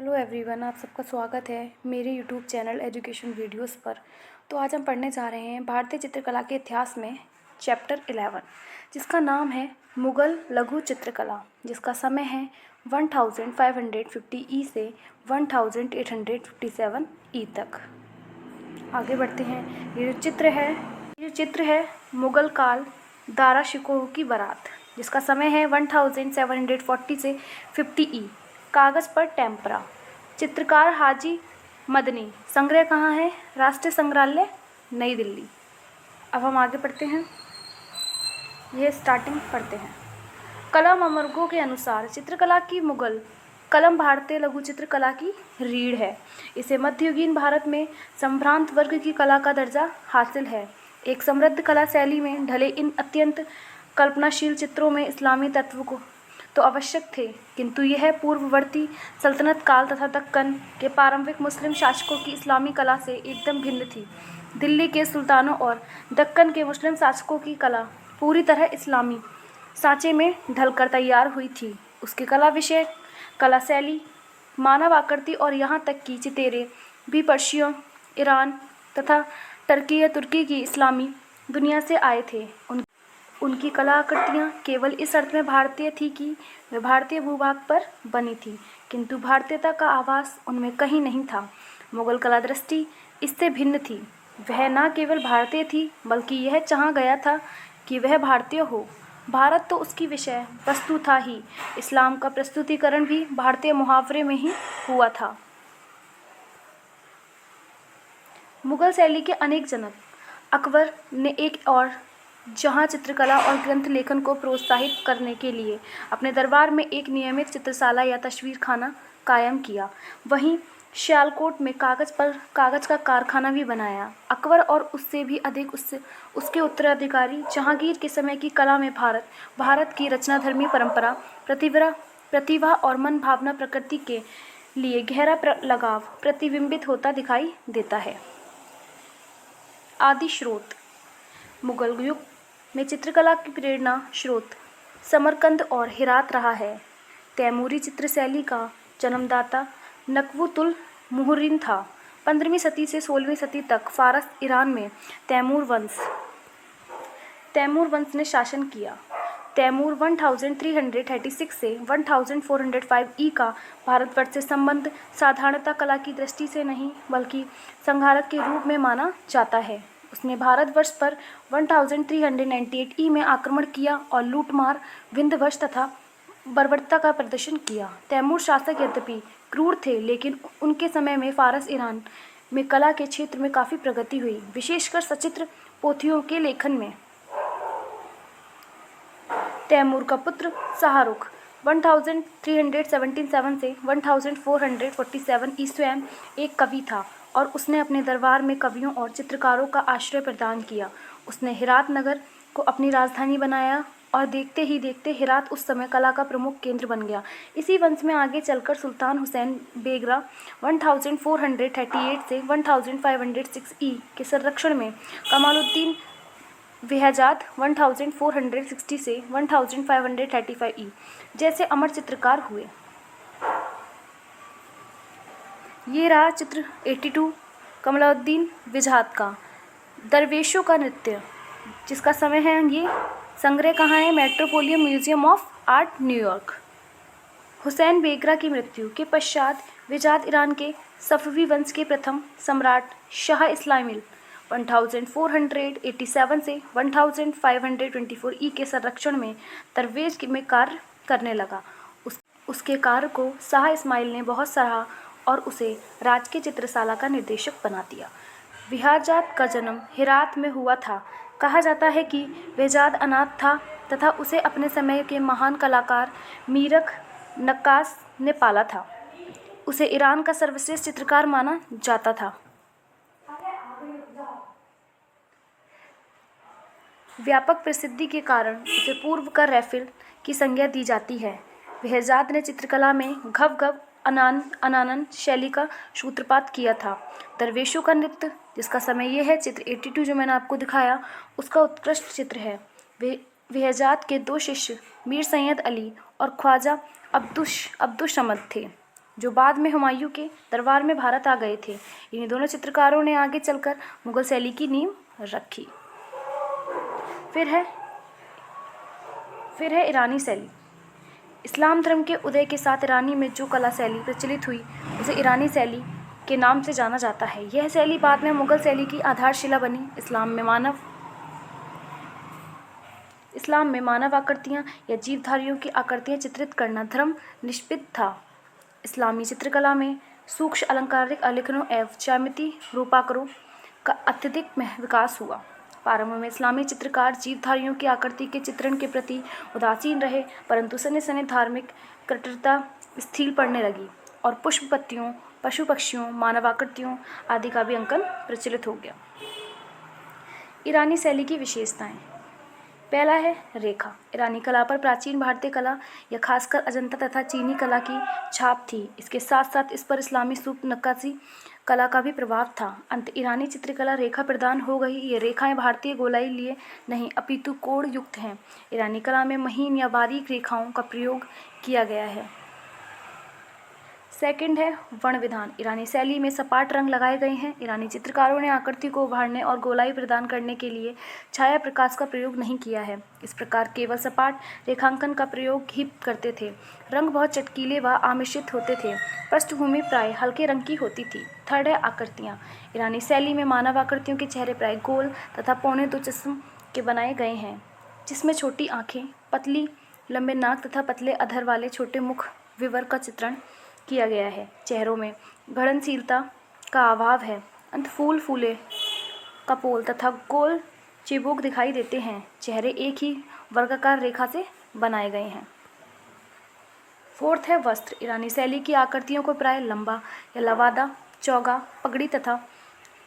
Hello everyone, आप सबका स्वागत है मेरे यूट्यूब चैनल एजुकेशन वीडियोस पर। तो आज हम पढ़ने जा रहे हैं भारतीय चित्रकला के इतिहास में चैप्टर 11, जिसका नाम है मुग़ल लघु चित्रकला, जिसका समय है 1550 ई से 1857 ई तक। आगे बढ़ते हैं। ये जो चित्र है मुग़ल काल दारा शिकोह की बारात, जिसका समय है 1740 से 50 ई। कागज़ पर टेम्परा। चित्रकार हाजी मदनी। संग्रह कहाँ है? राष्ट्रीय संग्रहालय, नई दिल्ली। अब हम आगे पढ़ते हैं। यह स्टार्टिंग पढ़ते हैं। कलम अमरगों के अनुसार चित्रकला की मुग़ल कलम भारतीय लघु चित्रकला की रीढ़ है। इसे मध्ययुगीन भारत में संभ्रांत वर्ग की कला का दर्जा हासिल है। एक समृद्ध कला शैली में ढले इन अत्यंत कल्पनाशील चित्रों में इस्लामी तत्व को तो आवश्यक थे, किंतु यह पूर्ववर्ती सल्तनत काल तथा दक्कन के प्रारंभिक मुस्लिम शासकों की इस्लामी कला से एकदम भिन्न थी। दिल्ली के सुल्तानों और दक्कन के मुस्लिम शासकों की कला पूरी तरह इस्लामी सांचे में ढलकर तैयार हुई थी। उसके कला विषय, कला शैली, मानव आकृति और यहाँ तक कि चितेरे भी पर्शियों, ईरान तथा टर्की या तुर्की की इस्लामी दुनिया से आए थे। उनकी कला आकृतियाँ केवल इस अर्थ में भारतीय थी कि वे भारतीय भूभाग पर बनी थी, किंतु भारतीयता का आभास उनमें कहीं नहीं था। मुग़ल कला दृष्टि इससे भिन्न थी। वह न केवल भारतीय थी, बल्कि यह चाहा गया था कि वह भारतीय हो। भारत तो उसकी विषय वस्तु था ही, इस्लाम का प्रस्तुतिकरण भी भारतीय मुहावरे में ही हुआ था। मुग़ल शैली के अनेक जनक। अकबर ने एक और जहां चित्रकला और ग्रंथ लेखन को प्रोत्साहित करने के लिए अपने दरबार में एक नियमित चित्रशाला या तस्वीर खाना कायम किया, वहीं सियालकोट में कागज़ का कारखाना भी बनाया। अकबर और उससे भी अधिक उसके उत्तराधिकारी जहांगीर के समय की कला में भारत की रचनाधर्मी परंपरा, प्रतिभा और मन भावना प्रकृति के लिए गहरा लगाव प्रतिबिंबित होता दिखाई देता है। आदि स्रोत। मुग़ल युग में चित्रकला की प्रेरणा स्रोत समरकंद और हेरात रहा है। तैमूरी चित्रशैली का जन्मदाता नक़्वतुल मुहरिन था। 15वीं सदी से 16वीं सदी तक फारस ईरान में तैमूर वंश ने शासन किया। तैमूर 1336 से 1405 ई का भारतवर्ष से संबंध साधारणतः कला की दृष्टि से नहीं, बल्कि संहारक के रूप में माना जाता है। उसने भारतवर्ष पर 1398 ई में आक्रमण किया और लूटमार, विंध्यवश तथा बर्बरता का प्रदर्शन किया। तैमूर शासक यद्यपि क्रूर थे, लेकिन उनके समय में फारस ईरान में कला के क्षेत्र में काफ़ी प्रगति हुई, विशेषकर सचित्र पोथियों के लेखन में। तैमूर का पुत्र शाहरुख 1377 से 1447 ई स्वयं एक कवि था और उसने अपने दरबार में कवियों और चित्रकारों का आश्रय प्रदान किया। उसने हेरात नगर को अपनी राजधानी बनाया और देखते ही देखते हेरात उस समय कला का प्रमुख केंद्र बन गया। इसी वंश में आगे चलकर सुल्तान हुसैन बेगरा 1438 से 1506 ई के संरक्षण में कमालुद्दीन बेहजाद 1460 से 1535 ई जैसे अमर चित्रकार हुए। ये रहा चित्र 82 कमालुद्दीन बेहजाद का दरवेशों का नृत्य, जिसका समय है। ये संग्रह कहाँ है? Metropolitan museum of art, New York. Hussain बेगरा की मृत्यु के पश्चात बेहजाद ईरान के सफवी वंश के प्रथम सम्राट शाह इस्माइल 1487 से 1524 ई के संरक्षण में दरवेश में कार्य करने लगा। उसके कार्य को शाह इस्माइल ने बहुत सराहा और उसे राजकीय चित्रशाला का निर्देशक बना दिया। बेहजाद का जन्म हेरात में हुआ था। कहा जाता है कि बेहजाद अनाथ था तथा उसे अपने समय के महान कलाकार मीरख नक्काश ने पाला था। उसे ईरान का सर्वश्रेष्ठ चित्रकार माना जाता था। व्यापक प्रसिद्धि के कारण उसे पूर्व का रैफिल की संज्ञा दी जाती है। बेहजाद ने चित्रकला में घव अनानन शैली का सूत्रपात किया था। दरवेशों का नृत्य, जिसका समय यह है, चित्र 82 जो मैंने आपको दिखाया, उसका उत्कृष्ट चित्र है। बेहजाद के दो शिष्य मीर सैयद अली और ख्वाजा अब्दुस समद थे। जो बाद में हुमायूं के दरबार में भारत आ गए थे। इन्हीं दोनों चित्रकारों ने आगे चलकर मुगल शैली की नींव रखी। फिर है ईरानी शैली। इस्लाम धर्म के उदय के साथ ईरानी में जो कला शैली प्रचलित हुई उसे ईरानी शैली के नाम से जाना जाता है। यह शैली बाद में मुगल शैली की आधारशिला बनी। इस्लाम में मानव आकृतियाँ या जीवधारियों की आकृतियाँ चित्रित करना धर्म निष्पित था। इस्लामी चित्रकला में सूक्ष्म अलंकारिक आलेखनों एवं ज्यामिति रूपाकारों का अत्यधिक विकास हुआ। प्रारंभ में इस्लामी चित्रकार जीवधारियों की आकृति के चित्रण के प्रति उदासीन रहे, परंतु सने सने धार्मिक कट्टरता स्थिर पड़ने लगी और पुष्प पत्तियों, पशु पक्षियों, मानव आकृतियों आदि का भी अंकन प्रचलित हो गया। ईरानी शैली की विशेषताएं। पहला है रेखा। ईरानी कला पर प्राचीन भारतीय कला या खासकर अजंता तथा चीनी कला की छाप थी। इसके साथ साथ इस पर इस्लामी सूक्ष्म नक्काशी कला का भी प्रभाव था। अंत ईरानी चित्रकला रेखा प्रधान हो गई। ये रेखाएं भारतीय गोलाई लिए नहीं अपितु कोण युक्त हैं। ईरानी कला में महीन या बारीक रेखाओं का प्रयोग किया गया है। सेकंड है वर्ण विधान। ईरानी शैली में सपाट रंग लगाए गए हैं। ईरानी चित्रकारों ने आकृति को उभारने और गोलाई प्रदान करने के लिए छाया प्रकाश का प्रयोग नहीं किया है। इस प्रकार केवल सपाट रेखांकन का प्रयोग ही करते थे। रंग बहुत चटकीले व आमिषित होते थे। पृष्ठभूमि प्राय हल्के रंग की होती थी। थर्ड है आकृतियाँ। ईरानी शैली में मानव आकृतियों के चेहरे प्राय गोल तथा पौने दो जिस्म के बनाए गए हैं, जिसमें छोटी आँखें, पतली लंबे नाक तथा पतले अधर वाले छोटे मुख विवर का चित्रण किया गया है। चेहरों में घड़नशीलता का अभाव है। अंत फूल फूले कपोल तथा गोल चिबुक दिखाई देते हैं। चेहरे एक ही वर्गाकार रेखा से बनाए गए हैं। फोर्थ है वस्त्र। ईरानी शैली की आकृतियों को प्राय लंबा या लवादा, चौगा, पगड़ी तथा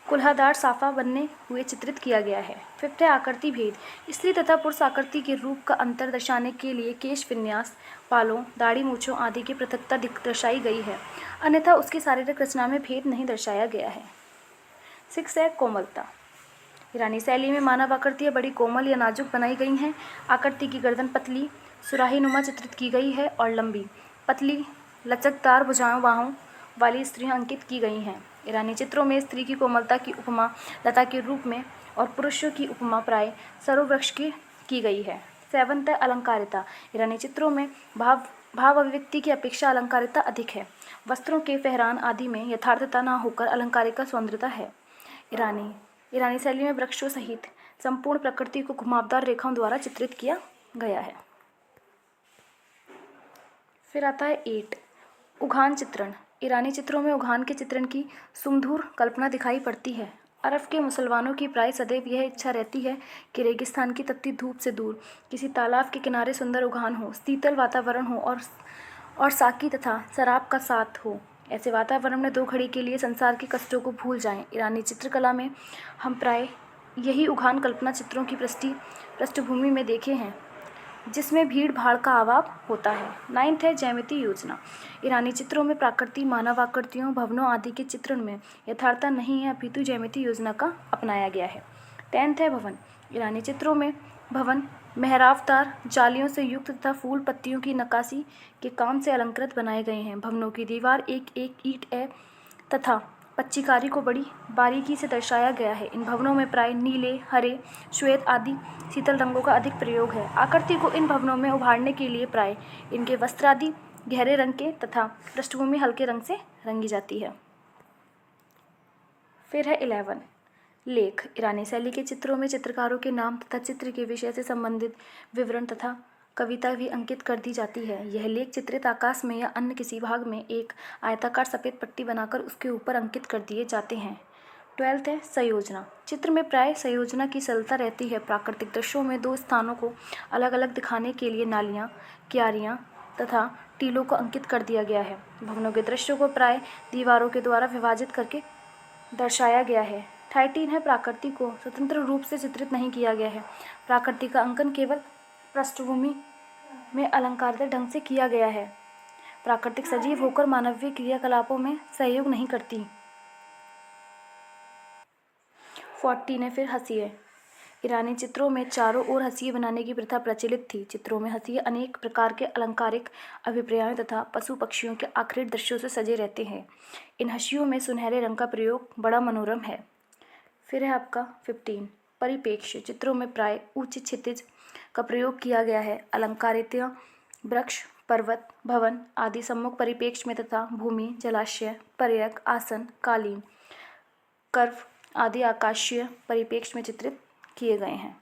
कुल्हादार साफा बनने हुए चित्रित किया गया है। फिफ्थ है आकृति भेद। स्त्री तथा पुरुष आकृति के रूप का अंतर दर्शाने के लिए केश विन्यास, बालों, दाढ़ी, मूंछों आदि की पृथकता दर्शाई गई है, अन्यथा उसकी शारीरिक रचना में भेद नहीं दर्शाया गया है। सिक्स है कोमलता। ईरानी शैली में मानव आकृतियाँ बड़ी कोमल या नाजुक बनाई गई हैं। आकृति की गर्दन पतली सुराही नुमा चित्रित की गई है और लंबी, पतली, लचकदार भुजाओं बाहों वाली स्त्रियाँ अंकित की गई हैं। ईरानी चित्रों में स्त्री की कोमलता की उपमा लता के रूप में और पुरुषों की उपमा प्राय सरोवृक्ष की गई है। सेवंथ है अलंकारिता। ईरानी चित्रों में भाव अभिव्यक्ति की अपेक्षा अलंकारिता अधिक है। वस्त्रों के पहरान आदि में यथार्थता न होकर अलंकारिका सौंदर्यता है। ईरानी शैली में वृक्षों सहित संपूर्ण प्रकृति को घुमावदार रेखाओं द्वारा चित्रित किया गया है। फिर आता है 8 उघान चित्रण। ईरानी चित्रों में उघान के चित्रण की सुमधुर कल्पना दिखाई पड़ती है। अरब के मुसलमानों की प्राय सदैव यह इच्छा रहती है कि रेगिस्तान की तपती धूप से दूर किसी तालाब के किनारे सुंदर उघान हो, शीतल वातावरण हो और साकी तथा शराब का साथ हो। ऐसे वातावरण में 2 घड़ी के लिए संसार के कष्टों को भूल जाएं। ईरानी चित्रकला में हम प्राय यही उघान कल्पना चित्रों की पृष्ठभूमि में देखे हैं, जिसमें भीड़ भाड़ का अभाव होता है। 9th है ज्यामिति योजना। ईरानी चित्रों में प्राकृतिक मानव आकृतियों, भवनों आदि के चित्रण में यथार्थता नहीं है अपितु ज्यामिति योजना का अपनाया गया है। 10th है भवन। ईरानी चित्रों में भवन मेहराबदार, जालियों से युक्त तथा फूल पत्तियों की नक्काशी के काम से अलंकृत बनाए गए हैं। भवनों की दीवार एक ईंट है तथा पच्चीकारी को बड़ी बारीकी से दर्शाया गया है। इन भवनों में प्राय नीले, हरे, श्वेत आदि शीतल रंगों का अधिक प्रयोग है। आकृति को इन भवनों में उभारने के लिए प्राय इनके वस्त्र आदि गहरे रंग के तथा पृष्ठभूमि हल्के रंग से रंगी जाती है। फिर है 11 लेख। ईरानी शैली के चित्रों में चित्रकारों के नाम तथा चित्र के विषय से संबंधित विवरण तथा कविता भी अंकित कर दी जाती है। यह लेख चित्रित आकाश में या अन्य किसी भाग में एक आयताकार सफ़ेद पट्टी बनाकर उसके ऊपर अंकित कर दिए जाते हैं। 12th है संयोजना। चित्र में प्राय संयोजना की सरलता रहती है। प्राकृतिक दृश्यों में 2 स्थानों को अलग अलग दिखाने के लिए नालियाँ, क्यारियाँ तथा टीलों को अंकित कर दिया गया है। भवनों के दृश्यों को प्राय दीवारों के द्वारा विभाजित करके दर्शाया गया है। 13 है प्रकृति को स्वतंत्र रूप से चित्रित नहीं किया गया है। प्रकृति का अंकन केवल पृष्ठभूमि में अलंकारित ढंग से किया गया है। प्राकृतिक सजीव होकर मानवीय क्रियाकलापों में सहयोग नहीं करती। 14 है फिर हंसी है। ईरानी चित्रों में चारों ओर हंसिए बनाने की प्रथा प्रचलित थी। चित्रों में हंसिए अनेक प्रकार के अलंकारिक अभिप्रायों तथा पशु पक्षियों के आकृति दृश्यों से सजे रहते हैं। इन हंसियों में सुनहरे रंग का प्रयोग बड़ा मनोरम है। फिर है आपका 15 परिप्रेक्ष्य। चित्रों में प्राय ऊंचे क्षितिज का प्रयोग किया गया है। अलंकारित वृक्ष, पर्वत, भवन आदि सम्मुख परिप्रेक्ष्य में तथा भूमि, जलाशय, पर्यक, आसन, कालीन, कर्व आदि आकाशीय परिप्रेक्ष्य में चित्रित किए गए हैं।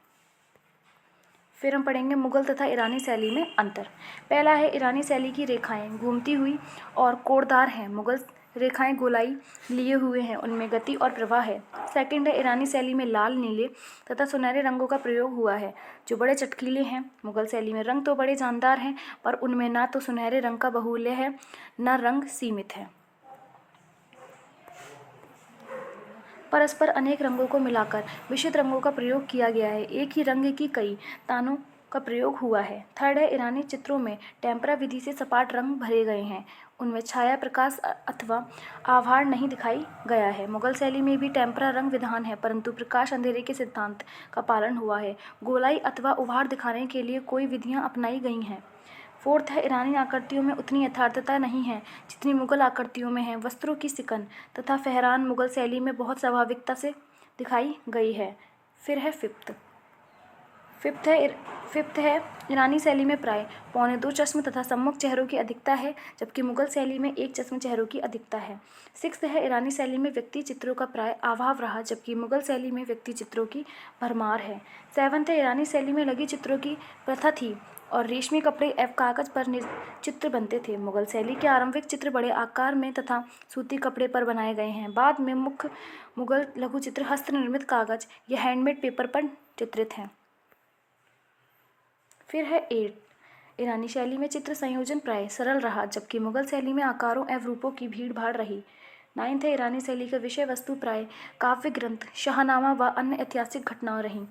फिर हम पढ़ेंगे मुगल तथा ईरानी शैली में अंतर। पहला है ईरानी शैली की रेखाएं घूमती हुई और कोड़दार हैं। मुगल रेखाएं गोलाई लिए हुए हैं, उनमें गति और प्रवाह है। सेकंड है ईरानी शैली में लाल, नीले तथा सुनहरे रंगों का प्रयोग हुआ है जो बड़े चटकीले हैं। मुगल शैली में रंग तो बड़े जानदार हैं पर उनमें ना तो सुनहरे रंग का बाहुल्य है न रंग सीमित है। परस्पर अनेक रंगों को मिलाकर विशिष्ट रंगों का प्रयोग किया गया है। एक ही रंग की कई तानों का प्रयोग हुआ है। थर्ड है ईरानी चित्रों में टेम्परा विधि से सपाट रंग भरे गए हैं, उनमें छाया प्रकाश अथवा आभार नहीं दिखाई गया है। मुगल शैली में भी टेम्परा रंग विधान है परंतु प्रकाश अंधेरे के सिद्धांत का पालन हुआ है। गोलाई अथवा उभार दिखाने के लिए कोई विधियाँ अपनाई गई हैं। फोर्थ है ईरानी आकृतियों में उतनी यथार्थता नहीं है जितनी मुगल आकृतियों में है। वस्त्रों की सिकन तथा फहरान मुगल शैली में बहुत स्वाभाविकता से दिखाई गई है। फिर है फिफ्थ है ईरानी शैली में प्राय 1.25 चश्म तथा सम्मुख चेहरों की अधिकता है जबकि मुगल शैली में 1 चश्म चेहरों की अधिकता है। सिक्स्थ है ईरानी शैली में व्यक्ति चित्रों का प्राय अभाव रहा जबकि मुगल शैली में व्यक्ति चित्रों की भरमार है। सेवंथ है ईरानी शैली में लगी चित्रों की प्रथा थी और रेशमी कपड़े एवं कागज पर चित्र बनते थे। मुगल शैली के आरंभिक चित्र बड़े आकार में तथा सूती कपड़े पर बनाए गए हैं। बाद में मुख्य मुगल लघु चित्र हस्त निर्मित कागज या हैंडमेड पेपर पर चित्रित हैं। फिर है 8 ईरानी शैली में चित्र संयोजन प्राय सरल रहा जबकि मुगल शैली में आकारों एवं रूपों की भीड़ भाड़ रही। 9 है ईरानी शैली का विषय वस्तु प्राय काव्य ग्रंथ, शाहनामा व अन्य ऐतिहासिक घटनाएं रहीं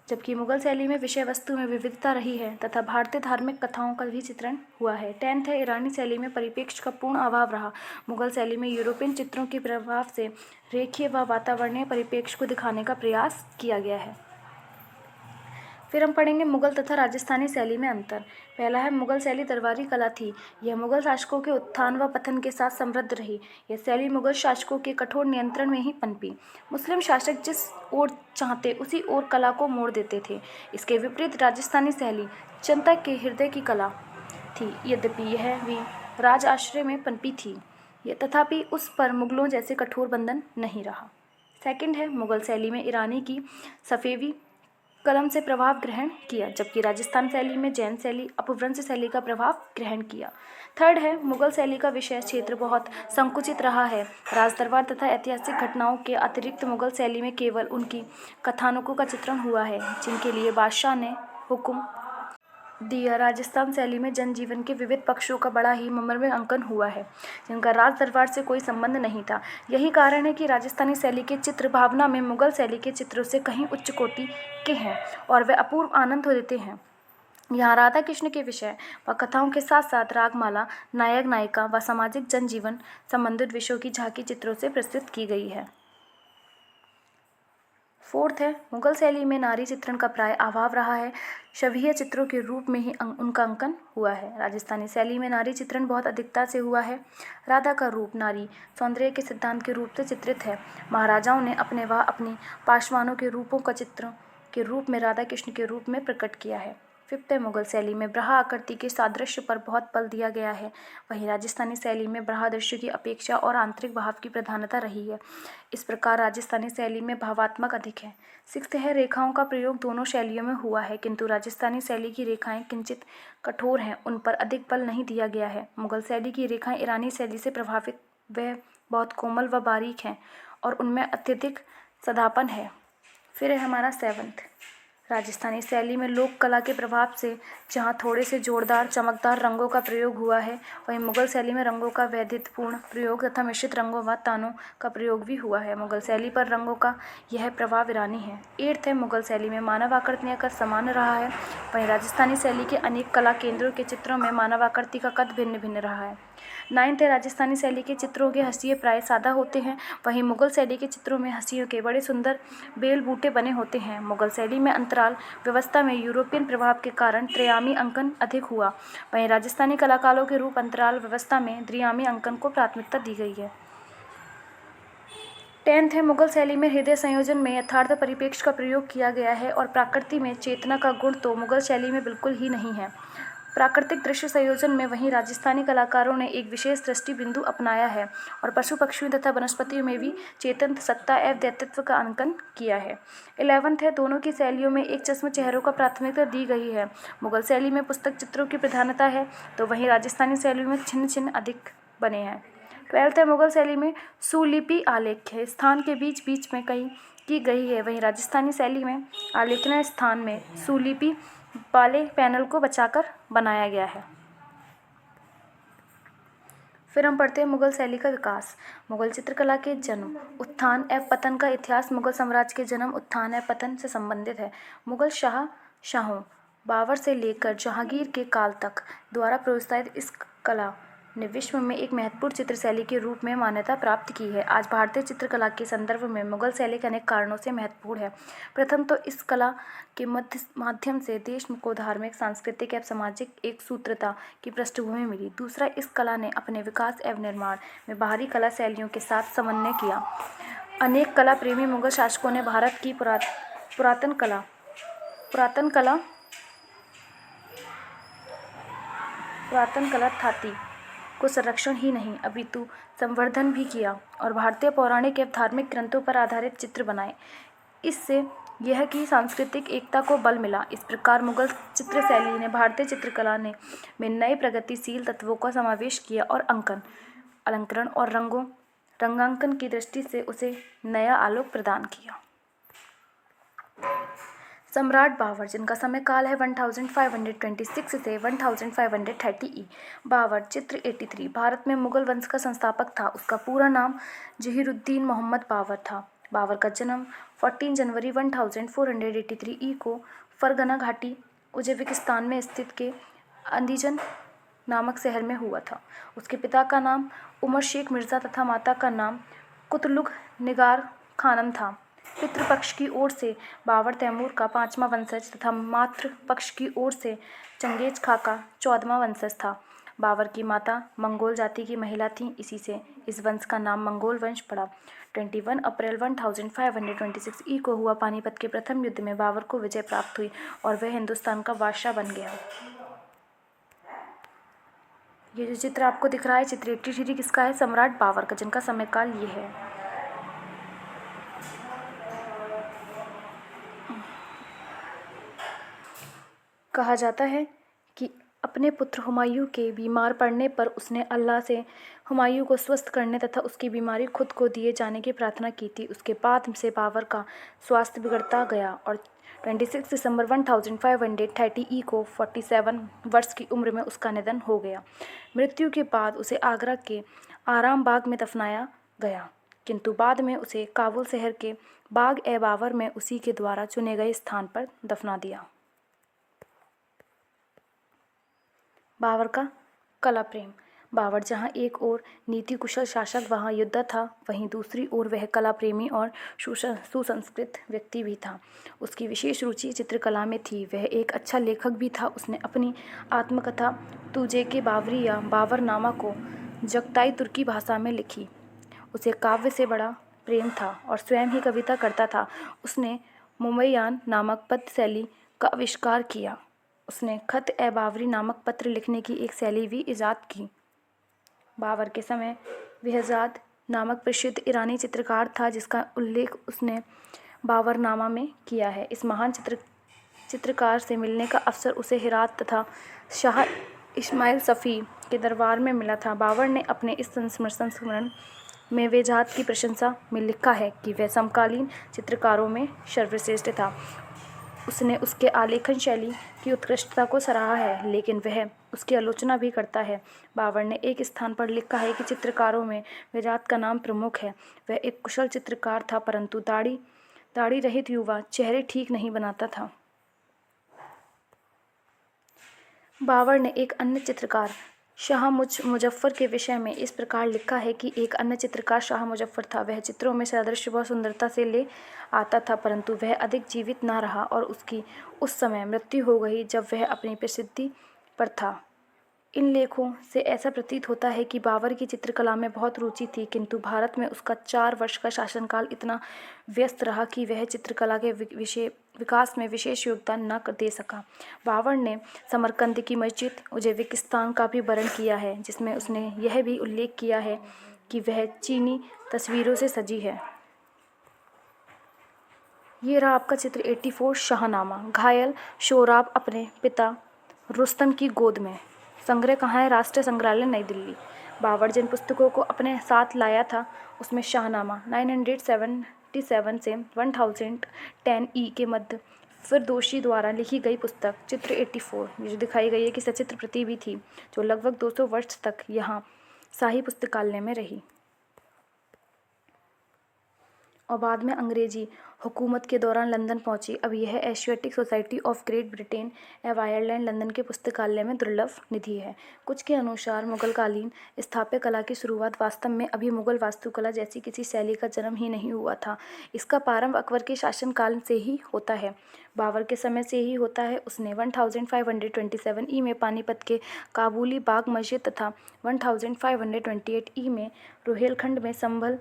जबकि मुगल शैली में विषय वस्तु में विविधता रही है तथा भारतीय धार्मिक कथाओं का भी चित्रण हुआ है। 10 है ईरानी शैली में परिप्रेक्ष्य का पूर्ण अभाव रहा। मुगल शैली में यूरोपियन चित्रों के प्रभाव से रेखीय व वातावरणीय परिप्रेक्ष्य को दिखाने का प्रयास किया गया है। फिर हम पढ़ेंगे मुगल तथा राजस्थानी शैली में अंतर। पहला है मुगल शैली दरबारी कला थी। यह मुगल शासकों के उत्थान व पतन के साथ समृद्ध रही। यह शैली मुगल शासकों के कठोर नियंत्रण में ही पनपी। मुस्लिम शासक जिस ओर चाहते उसी ओर कला को मोड़ देते थे। इसके विपरीत राजस्थानी शैली जनता के हृदय की कला थी। यद्यपि यह भी राज आश्रय में पनपी थी तथापि उस पर मुगलों जैसे कठोर बंधन नहीं रहा। सेकंड है मुगल शैली में ईरानी की सफेवी कलम से प्रभाव ग्रहण किया जबकि राजस्थान शैली में जैन शैली अपभ्रंश शैली का प्रभाव ग्रहण किया। थर्ड है मुगल शैली का विषय क्षेत्र बहुत संकुचित रहा है। राजदरबार तथा ऐतिहासिक घटनाओं के अतिरिक्त मुगल शैली में केवल उनकी कथानकों का चित्रण हुआ है जिनके लिए बादशाह ने हुक्म दिया। राजस्थान शैली में जनजीवन के विविध पक्षों का बड़ा ही मर्मज्ञ अंकन हुआ है जिनका राज दरबार से कोई संबंध नहीं था। यही कारण है कि राजस्थानी शैली के चित्र भावना में मुगल शैली के चित्रों से कहीं उच्च कोटि के हैं और वे अपूर्व आनंद देते हैं। यहाँ राधा कृष्ण के विषय व कथाओं के साथ साथ रागमाला, नायक नायिका व सामाजिक जनजीवन संबंधित विषयों की झांकी चित्रों से प्रस्तुत की गई है। फोर्थ है मुगल शैली में नारी चित्रण का प्राय अभाव रहा है। शवीय चित्रों के रूप में ही उनका अंकन हुआ है। राजस्थानी शैली में नारी चित्रण बहुत अधिकता से हुआ है। राधा का रूप नारी सौंदर्य के सिद्धांत के रूप से चित्रित है। महाराजाओं ने अपनी पासवानों के रूपों का चित्र के रूप में राधा कृष्ण के रूप में प्रकट किया है। फिफ्थ है मुगल शैली में ब्रहा आकृति के सादृश्य पर बहुत बल दिया गया है। वहीं राजस्थानी शैली में ब्रहा दृश्य की अपेक्षा और आंतरिक भाव की प्रधानता रही है। इस प्रकार राजस्थानी शैली में भावात्मक अधिक है। सिक्स्थ है रेखाओं का प्रयोग दोनों शैलियों में हुआ है किंतु राजस्थानी शैली की रेखाएं किंचित कठोर हैं, उन पर अधिक बल नहीं दिया गया है। मुगल शैली की रेखाएं ईरानी शैली से प्रभावित व बहुत कोमल व बारीक हैं और उनमें अत्यधिक सदापन है। फिर है हमारा 7th राजस्थानी शैली में लोक कला के प्रभाव से जहाँ थोड़े से जोरदार चमकदार रंगों का प्रयोग हुआ है वहीं मुगल शैली में रंगों का वैविध्यपूर्ण प्रयोग तथा मिश्रित रंगों व तानों का प्रयोग भी हुआ है। मुगल शैली पर रंगों का यह प्रभाव ईरानी है। 8th है मुगल शैली में मानव आकृतियाँ का समान रहा है वहीं राजस्थानी शैली के अनेक कला केंद्रों के चित्रों में मानव आकृति का कद भिन्न भिन्न रहा है। नाइन्थ है, राजस्थानी शैली के चित्रों के हंसिए प्राय सादा होते हैं, वहीं मुगल शैली के चित्रों में हंसियों के बड़े सुंदर बेल बूटे बने होते हैं। मुगल शैली में अंतराल व्यवस्था में यूरोपियन प्रभाव के कारण त्रियामी अंकन अधिक हुआ, वहीं राजस्थानी कलाकारों के रूप अंतराल व्यवस्था में द्वियामी अंकन को प्राथमिकता दी गई है। 10th है, मुगल शैली में हृदय संयोजन में यथार्थ परिप्रेक्ष्य का प्रयोग किया गया है और प्रकृति में चेतना का गुण तो मुगल शैली में बिल्कुल ही नहीं है। प्राकृतिक दृश्य संयोजन में वहीं राजस्थानी कलाकारों ने एक विशेष दृष्टि बिंदु अपनाया है और पशु पक्षियों तथा वनस्पतियों में भी चेतन सत्ता एवं दैत्यत्व का अंकन किया है। 11th है, दोनों की शैलियों में एक चश्म चेहरों का प्राथमिकता दी गई है। मुगल शैली में पुस्तक चित्रों की प्रधानता है तो वहीं राजस्थानी शैली में छिन्न छिन्न अधिक बने हैं। 12th है, मुगल शैली में सुलिपि आलेख है स्थान के बीच बीच में कहीं की गई है, वहीं राजस्थानी शैली में आलेखना स्थान में सुलिपि वाले पैनल को बचाकर बनाया गया है। फिर हम पढ़ते हैं मुगल शैली का विकास। मुगल चित्रकला के जन्म, उत्थान एवं पतन का इतिहास मुगल साम्राज्य के जन्म, उत्थान एवं पतन से संबंधित है। मुगल शाहों बाबर से लेकर जहांगीर के काल तक द्वारा प्रोत्साहित इस कला ने विश्व में एक महत्वपूर्ण चित्र शैली के रूप में मान्यता प्राप्त की है। आज भारतीय चित्रकला के संदर्भ में मुगल शैली के अनेक कारणों से महत्वपूर्ण है। प्रथम तो इस कला के माध्यम से देश को धार्मिक, सांस्कृतिक एवं सामाजिक एक सूत्रता की पृष्ठभूमि मिली। दूसरा, इस कला ने अपने विकास एवं निर्माण में बाहरी कला शैलियों के साथ समन्वय किया। अनेक कला प्रेमी मुगल शासकों ने भारत की पुरातन कला थाती को संरक्षण ही नहीं अपितु संवर्धन भी किया और भारतीय पौराणिक एवं धार्मिक ग्रंथों पर आधारित चित्र बनाए। इससे यह की सांस्कृतिक एकता को बल मिला। इस प्रकार मुगल चित्र शैली ने भारतीय चित्रकला में नए प्रगतिशील तत्वों का समावेश किया और अलंकरण और रंगांकन की दृष्टि से उसे नया आलोक प्रदान किया। सम्राट बाबर, जिनका समय काल है 1526 से 1530 ई। बाबर चित्र 83 भारत में मुगल वंश का संस्थापक था। उसका पूरा नाम जहीरुद्दीन मोहम्मद बाबर था। बाबर का जन्म 14 जनवरी 1483 ई को फरगना घाटी उज्बेकिस्तान में स्थित के अंदीजन नामक शहर में हुआ था। उसके पिता का नाम उमर शेख मिर्ज़ा तथा माता का नाम कुतलुग निगार खानम था। पितृपक्ष की ओर से बाबर तैमूर का 5वां वंशज तथा मातृ पक्ष की ओर से चंगेज खां का 14वां वंशज था। बाबर की माता मंगोल जाति की महिला थीं, इसी से इस वंश का नाम मंगोल वंश पड़ा। 21 अप्रैल 1526 ई को हुआ पानीपत के प्रथम युद्ध में बाबर को विजय प्राप्त हुई और वह हिंदुस्तान का बादशाह बन गया। ये जो चित्र आपको दिख रहा है, चित्र 83 किसका है? सम्राट बाबर का, जिनका समय काल ये है। कहा जाता है कि अपने पुत्र हुमायूं के बीमार पड़ने पर उसने अल्लाह से हुमायूं को स्वस्थ करने तथा उसकी बीमारी खुद को दिए जाने की प्रार्थना की थी। उसके बाद से बाबर का स्वास्थ्य बिगड़ता गया और 26 दिसंबर 1530 ई को 47 वर्ष की उम्र में उसका निधन हो गया। मृत्यु के बाद उसे आगरा के आराम बाग में दफनाया गया, किंतु बाद में उसे काबुल शहर के बाग ए बाबर में उसी के द्वारा चुने गए स्थान पर दफना दिया। बाबर का कला प्रेम। बाबर जहाँ एक ओर नीति कुशल शासक वहाँ योद्धा था, वहीं दूसरी ओर वह कला प्रेमी और सुसंस्कृत व्यक्ति भी था। उसकी विशेष रुचि चित्रकला में थी। वह एक अच्छा लेखक भी था। उसने अपनी आत्मकथा तुझे के बावरी या बाबरनामा को जगताई तुर्की भाषा में लिखी। उसे काव्य से बड़ा प्रेम था और स्वयं ही कविता करता था। उसने मुंबईयान नामक पद्य शैली का आविष्कार किया। उसने खत ए बावरी नामक पत्र लिखने की एक शैली भी ईजाद की। बाबर के समय बेहज़ाद नामक प्रसिद्ध ईरानी चित्रकार था, जिसका उल्लेख उसने बाबरनामा में किया है। इस महान चित्रकार से मिलने का अवसर उसे हेरात तथा शाह इस्माइल सफ़ी के दरबार में मिला था। बाबर ने अपने इस संस्मरण में बेहज़ाद की प्रशंसा में लिखा है कि वह समकालीन चित्रकारों में सर्वश्रेष्ठ था। उसने उसके आलेखन शैली की उत्कृष्टता को सराहा है, लेकिन वह उसकी आलोचना भी करता है। बाबर ने एक स्थान पर लिखा है कि चित्रकारों में बेहज़ाद का नाम प्रमुख है। वह एक कुशल चित्रकार था, परंतु दाढ़ी रहित युवा चेहरे ठीक नहीं बनाता था। बाबर ने एक अन्य चित्रकार शाह मुजफ्फर के विषय में इस प्रकार लिखा है कि एक अन्य चित्रकार शाह मुजफ्फर था। वह चित्रों में सादृश्य व सुंदरता से ले आता था, परंतु वह अधिक जीवित न रहा और उसकी उस समय मृत्यु हो गई जब वह अपनी प्रसिद्धि पर था। इन लेखों से ऐसा प्रतीत होता है कि बाबर की चित्रकला में बहुत रुचि थी, किंतु भारत में उसका 4 वर्ष का शासनकाल इतना व्यस्त रहा कि वह चित्रकला के विकास में विशेष योगदान न दे सका। बाबर ने समरकंद की मस्जिद उज़्बेकिस्तान का भी वर्णन किया है, जिसमें उसने यह भी उल्लेख किया है कि वह चीनी तस्वीरों से सजी है। ये रहा आपका चित्र 84 शाहनामा। घायल सोहराब अपने पिता रुस्तम की गोद में। संग्रह कहाँ है? राष्ट्रीय संग्रहालय, नई दिल्ली। बाबर जिन पुस्तकों को अपने साथ लाया था उसमें शाहनामा 977 से 1010 ई के मध्य फिरदौसी द्वारा लिखी गई पुस्तक, चित्र 84 ये जो दिखाई गई है कि सचित्र प्रति भी थी, जो लगभग 200 वर्ष तक यहाँ शाही पुस्तकालय में रही और बाद में अंग्रेजी हुकूमत के दौरान लंदन पहुंची। अब यह Asiatic society of great Britain एवं आयरलैंड लंदन के पुस्तकालय में दुर्लभ निधि है। कुछ के अनुसार मुगलकालीन स्थापत्य कला की शुरुआत वास्तव में अभी मुगल वास्तुकला जैसी किसी शैली का जन्म ही नहीं हुआ था। इसका प्रारंभ अकबर के शासनकाल से ही होता है, बाबर के समय से ही होता है। उसने 1527 ई में पानीपत के काबुली बाग मस्जिद तथा 1528 ई में रोहेलखंड में संभल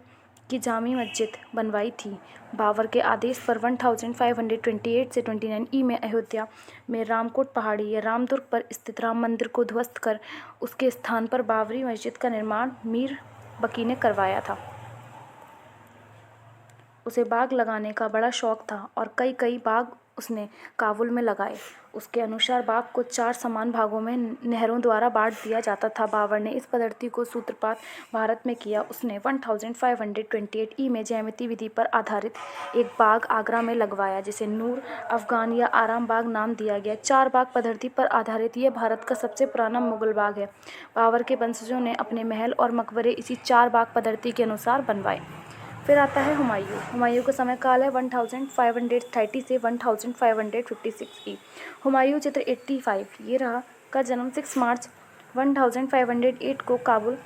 की जामी मस्जिद बनवाई थी। बाबर के आदेश पर 1528 से 29 ई में अयोध्या में रामकोट पहाड़ी या रामदुर्ग पर स्थित राम मंदिर को ध्वस्त कर उसके स्थान पर बाबरी मस्जिद का निर्माण मीर बकी ने करवाया था। उसे बाग लगाने का बड़ा शौक था और कई बाग उसने काबुल में लगाए। उसके अनुसार बाग को 4 समान भागों में नहरों द्वारा बांट दिया जाता था। बाबर ने इस पद्धति को सूत्रपात भारत में किया। उसने 1528 ई में ज्यामिति विधि पर आधारित एक बाग आगरा में लगवाया, जिसे नूर अफगान या आराम बाग नाम दिया गया। 4 बाग पद्धति पर आधारित यह भारत का सबसे पुराना मुगल बाग है। बाबर के वंशजों ने अपने महल और मकबरे इसी 4 बाग पद्धति के अनुसार बनवाए। फिर आता है हुमायूं। हुमायूं का समय काल है 1530 से 1556 ई। हुमायूं चित्र 85 ये रहा का जन्म 6 मार्च 1508 को काबुल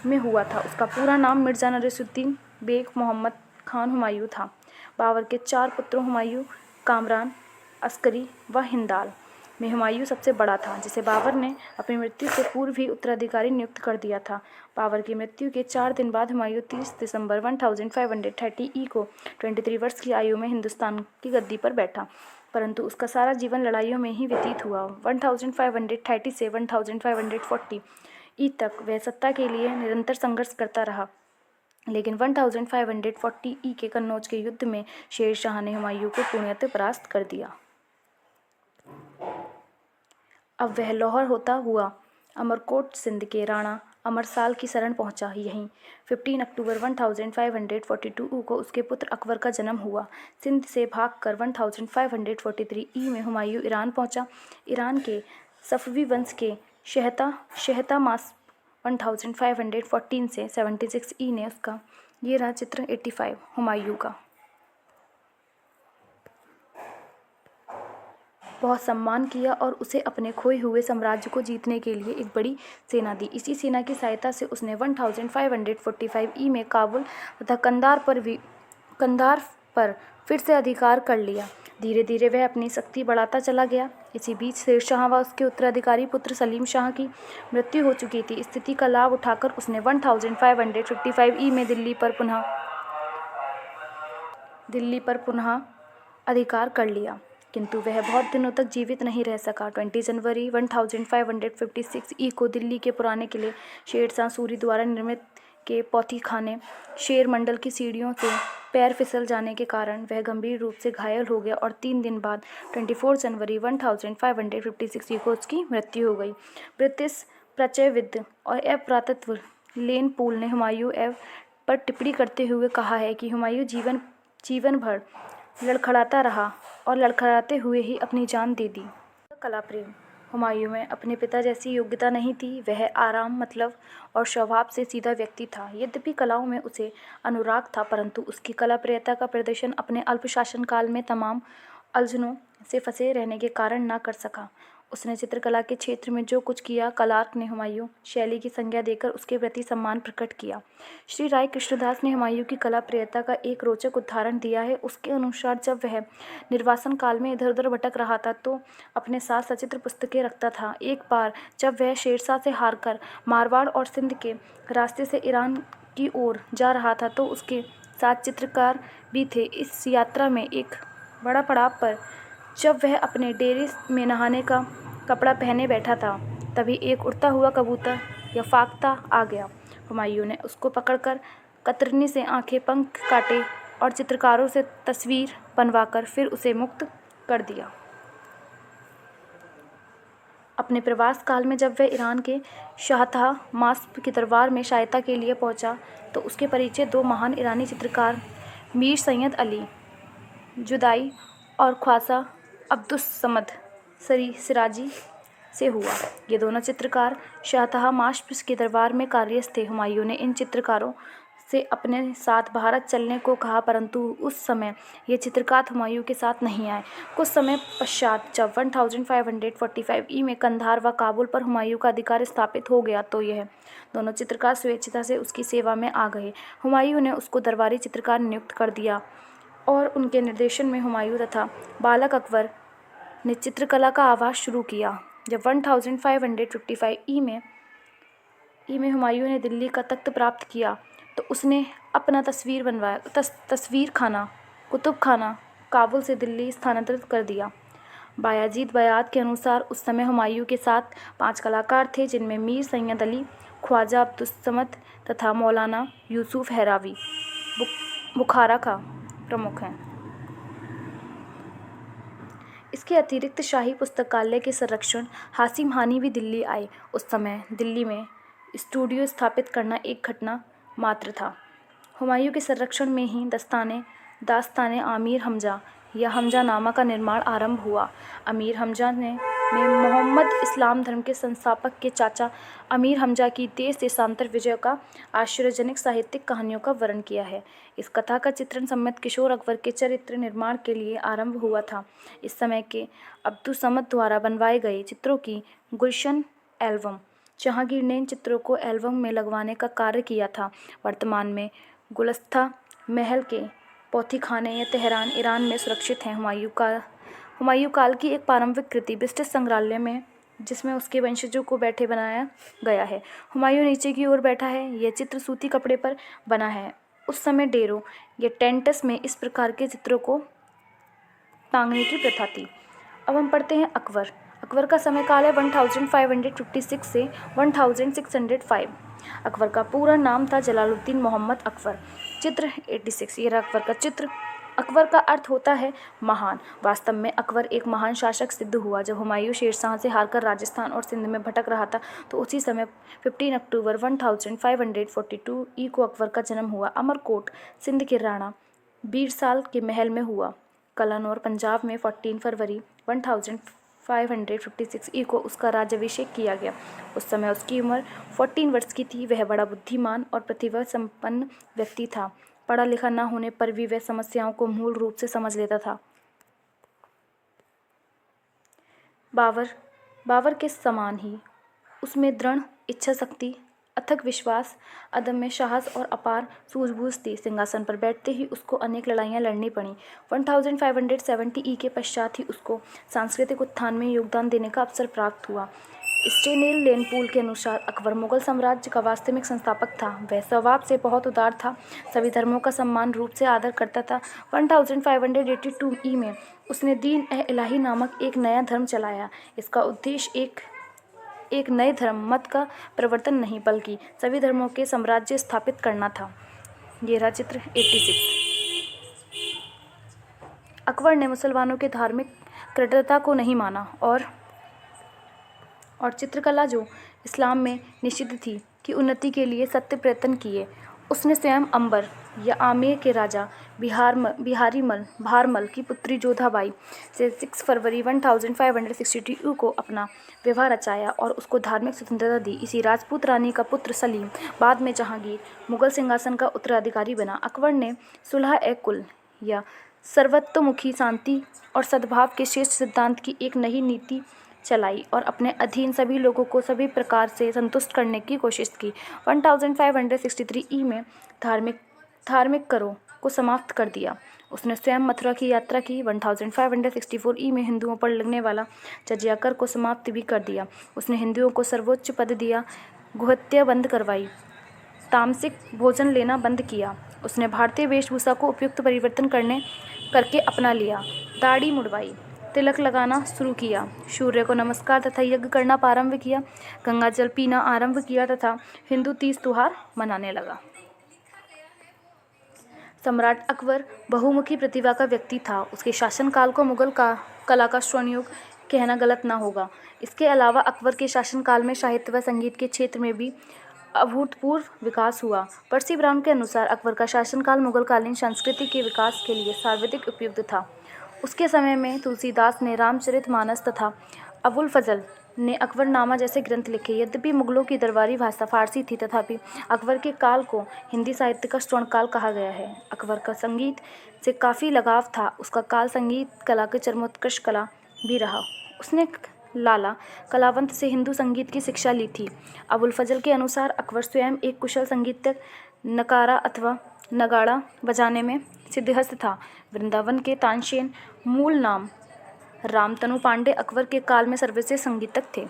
में हुआ था। उसका पूरा नाम मिर्जा नसीरुद्दीन बेग मोहम्मद खान हुमायूं था। बाबर के 4 पुत्रों हुमायूं, कामरान, अस्करी व हिंदाल में हुमायूं सबसे बड़ा था, जिसे बाबर ने अपनी मृत्यु से पूर्व ही उत्तराधिकारी नियुक्त कर दिया था। बाबर की मृत्यु के 4 दिन बाद हुमायूं 30 दिसंबर 1530 ई को 23 वर्ष की आयु में हिंदुस्तान की गद्दी पर बैठा, परंतु उसका सारा जीवन लड़ाइयों में ही व्यतीत हुआ। 1530 से 1540 ई तक वह सत्ता के लिए निरंतर संघर्ष करता रहा, लेकिन 1540 ई के कन्नौज के युद्ध में शेर शाह ने हुमायूं को पूर्णतः परास्त कर दिया। अब वह लाहौर होता हुआ अमरकोट सिंध के राणा अमरसाल की शरण पहुंचा। यहीं 15 अक्टूबर 1542 को उसके पुत्र अकबर का जन्म हुआ। सिंध से भागकर 1543 ई में हुमायूं ईरान पहुंचा। ईरान के सफवी वंश के शहतामास 1514 से 76 ई ने उसका ये रहा चित्र 85 हुमायूं का बहुत सम्मान किया और उसे अपने खोए हुए साम्राज्य को जीतने के लिए एक बड़ी सेना दी। इसी सेना की सहायता से उसने 1545 ई में काबुल तथा कंधार पर फिर से अधिकार कर लिया। धीरे धीरे वह अपनी शक्ति बढ़ाता चला गया। इसी बीच शेर शाह व उसके उत्तराधिकारी पुत्र सलीम शाह की मृत्यु हो चुकी थी। स्थिति का लाभ उठाकर उसने 1555 ई में दिल्ली पर पुनः अधिकार कर लिया, किंतु वह बहुत दिनों तक जीवित नहीं रह सका। 20 जनवरी 1556 ई को दिल्ली के पुराने किले शेर शाह सूरी द्वारा निर्मित के पौथी खाने शेर मंडल की सीढ़ियों से पैर फिसल जाने के कारण वह गंभीर रूप से घायल हो गया और 3 दिन बाद 24 जनवरी 1556 ई को उसकी मृत्यु हो गई। ब्रिटिश प्राच्यविद और पुरातत्व लेन पूल ने हुमायूं पर टिप्पणी करते हुए कहा है कि हुमायूं जीवन भर लड़खड़ाता रहा और लड़खड़ाते हुए ही अपनी जान दे दी। कला प्रेम। हुमायूं में अपने पिता जैसी योग्यता नहीं थी। वह आराम, मतलब और स्वभाव से सीधा व्यक्ति था। यद्यपि कलाओं में उसे अनुराग था, परंतु उसकी कला प्रियता का प्रदर्शन अपने अल्प शासनकाल में तमाम उलझनों से फंसे रहने के कारण न कर सका। उसने चित्रकला के क्षेत्र में जो कुछ किया, कलार्क ने हुमायूं शैली की संज्ञा देकर उसके प्रति सम्मान प्रकट किया। श्री राय कृष्णदास ने हुमायूं की कला प्रियता का एक रोचक उदाहरण दिया है। उसके अनुसार जब वह निर्वासन काल में इधर उधर भटक रहा था तो अपने साथ सचित्र पुस्तकें रखता था। एक बार जब वह शेरशाह से हारकर मारवाड़ और सिंध के रास्ते से ईरान की ओर जा रहा था तो उसके साथ चित्रकार भी थे। इस यात्रा में एक बड़ा पड़ाव पर जब वह अपने डेरे में नहाने का कपड़ा पहने बैठा था, तभी एक उड़ता हुआ कबूतर या फाख्ता आ गया। हुमायूं ने उसको पकड़कर कतरनी से आंखें पंख काटे और चित्रकारों से तस्वीर बनवाकर फिर उसे मुक्त कर दिया। अपने प्रवास काल में जब वह ईरान के शाहतहा मास्प के दरबार में सहायता के लिए पहुंचा तो उसके परिचय दो महान ईरानी चित्रकार मीर सैयद अली जुदाई और ख्वाजा अब्दुस्समद सिराजी से हुआ। ये दोनों चित्रकार शाहतहा मास्प के दरबार में कार्यरत थे। हुमायूं ने इन चित्रकारों से अपने साथ भारत चलने को कहा, परंतु उस समय ये चित्रकार हुमायूं के साथ नहीं आए। कुछ समय पश्चात जब 1545 ई में कंधार व काबुल पर हुमायूं का अधिकार स्थापित हो गया तो यह दोनों चित्रकार स्वेच्छा से उसकी सेवा में आ गए। हुमायूं ने उसको दरबारी चित्रकार नियुक्त कर दिया और उनके निर्देशन में हुमायूं तथा बालक अकबर ने चित्रकला का आवास शुरू किया। जब 1555 ई में हुमायूं ने दिल्ली का तख्त प्राप्त किया तो उसने अपना तस्वीर खाना कुतुब खाना काबुल से दिल्ली स्थानांतरित कर दिया। बायाजीद बयात के अनुसार उस समय हुमायूं के साथ 5 कलाकार थे, जिनमें मीर सैयद अली, ख्वाजा अब्दुस्समद तथा मौलाना यूसुफ हैरावी बुखारा का प्रमुख हैं। इसके अतिरिक्त शाही पुस्तकालय के संरक्षण हासिम हानी भी दिल्ली आए। उस समय दिल्ली में स्टूडियो स्थापित करना एक घटना मात्र था। हुमायूं के संरक्षण में ही दास्ताने आमीर हमजा या हमजानामा का निर्माण आरंभ हुआ। अमीर हमजा में मोहम्मद इस्लाम धर्म के संस्थापक के चाचा अमीर हमजा की देश देशांतर विजय का आश्चर्यजनक साहित्यिक कहानियों का वर्णन किया है। इस कथा का चित्रण सम्मत किशोर अकबर के चरित्र निर्माण के लिए आरंभ हुआ था। इस समय के अब्दुस्समद द्वारा बनवाए गए चित्रों की गुलशन एल्बम जहांगीर ने इन चित्रों को एल्बम में लगवाने का कार्य किया था। वर्तमान में गुलस्ता महल के पोथीखाने या तेहरान ईरान में सुरक्षित हैं। हुमायूं काल की एक प्रारंभिक कृति ब्रिटिश संग्रहालय में जिसमें उसके वंशजों को बैठे बनाया गया है। हुमायूं नीचे की ओर बैठा है। यह चित्र सूती कपड़े पर बना है। उस समय डेरों या टेंट्स में इस प्रकार के चित्रों को टांगने की प्रथा थी। अब हम पढ़ते हैं अकबर। अकबर का समय काल है 1556 से 1605। अकबर का पूरा नाम था जलालुद्दीन मोहम्मद अकबर। चित्र 86। ये अकबर का चित्र। अकबर का अर्थ होता है महान। वास्तव में अकबर एक महान शासक सिद्ध हुआ। जब हुमायूं शेरशाह से हारकर राजस्थान और सिंध में भटक रहा था तो उसी समय 15 अक्टूबर 1542 ई को अकबर का जन्म हुआ। अमरकोट सिंध के राणा बीरसाल के महल में हुआ। कलानौर पंजाब में 14 फरवरी 1556 ई को उसका राज्याभिषेक किया गया। उस समय उसकी उम्र 14 वर्ष की थी। वह बड़ा बुद्धिमान और प्रतिभा संपन्न व्यक्ति था। पढ़ा लिखा न होने पर भी वह समस्याओं को मूल रूप से समझ लेता था। बाबर के समान ही उसमें दृढ़ इच्छा शक्ति, अथक विश्वास, अदम्य साहस और अपार सूझबूझ थी। सिंहासन पर बैठते ही उसको अनेक लड़ाइयाँ लड़नी पड़ी। 1570 ई के पश्चात ही उसको सांस्कृतिक उत्थान में योगदान देने का अवसर प्राप्त हुआ। स्टेनेल लेनपूल के अनुसार अकबर मुगल साम्राज्य का वास्तविक संस्थापक था। वह स्वभाव से बहुत उदार था, सभी धर्मों का समान रूप से आदर करता था। 1582 ई में उसने दीन-ए-इलाही नामक एक नया धर्म चलाया। इसका उद्देश्य एक नए धर्म मत का प्रवर्तन नहीं बल्कि सभी धर्मों के साम्राज्य स्थापित करना था। ये रहा चित्र 86। अकबर ने मुसलमानों के धार्मिक कट्टरता को नहीं माना और चित्रकला जो इस्लाम में निषिद्ध थी की उन्नति के लिए सत्य प्रयत्न किए। उसने स्वयं अंबर या आमेर के राजा भारमल की पुत्री जोधाबाई से 6 फरवरी 1562 को अपना विवाह रचाया और उसको धार्मिक स्वतंत्रता दी। इसी राजपूत रानी का पुत्र सलीम बाद में जहांगीर मुगल सिंहासन का उत्तराधिकारी बना। अकबर ने सुलह-ए-कुल या सर्वतोमुखी शांति और सद्भाव के श्रेष्ठ सिद्धांत की एक नई नीति चलाई और अपने अधीन सभी लोगों को सभी प्रकार से संतुष्ट करने की कोशिश की। 1563 ई में धार्मिक करों को समाप्त कर दिया। उसने स्वयं मथुरा की यात्रा की। 1564 ई में हिंदुओं पर लगने वाला जजिया कर को समाप्त भी कर दिया। उसने हिंदुओं को सर्वोच्च पद दिया, गोहत्या बंद करवाई, तामसिक भोजन लेना बंद किया। उसने भारतीय वेशभूषा को उपयुक्त परिवर्तन करके अपना लिया, दाढ़ी मुड़वाई, तिलक लगाना शुरू किया, सूर्य को नमस्कार तथा यज्ञ करना प्रारंभ किया, गंगा जल पीना आरंभ किया तथा हिंदू तीज त्योहार मनाने लगा। सम्राट अकबर बहुमुखी प्रतिभा का व्यक्ति था। उसके शासनकाल को मुगल कला का स्वर्णयुग कहना गलत न होगा। इसके अलावा अकबर के शासनकाल में साहित्य व संगीत के क्षेत्र में भी अभूतपूर्व विकास हुआ। पर्सी ब्राउन के अनुसार अकबर का शासनकाल मुगलकालीन संस्कृति के विकास के लिए सर्वाधिक उपयुक्त था। उसके समय में तुलसीदास ने रामचरितमानस तथा अबुल फजल ने अकबरनामा जैसे ग्रंथ लिखे। यद्यपि मुगलों की दरबारी भाषा फारसी थी, तथापि अकबर के काल को हिंदी साहित्य का स्वर्णकाल कहा गया है। अकबर का संगीत से काफ़ी लगाव था। उसका काल संगीत कला के चरमोत्कर्ष कला भी रहा। उसने लाला कलावंत से हिंदू संगीत की शिक्षा ली थी। अबुल फजल के अनुसार अकबर स्वयं एक कुशल संगीतज्ञ, नकारा अथवा नगाड़ा बजाने में सिद्धहस्त था। वृंदावन के तानसेन, मूल नाम रामतनु पांडे, अकबर के काल में सर्वश्रेष्ठ संगीतज्ञ थे।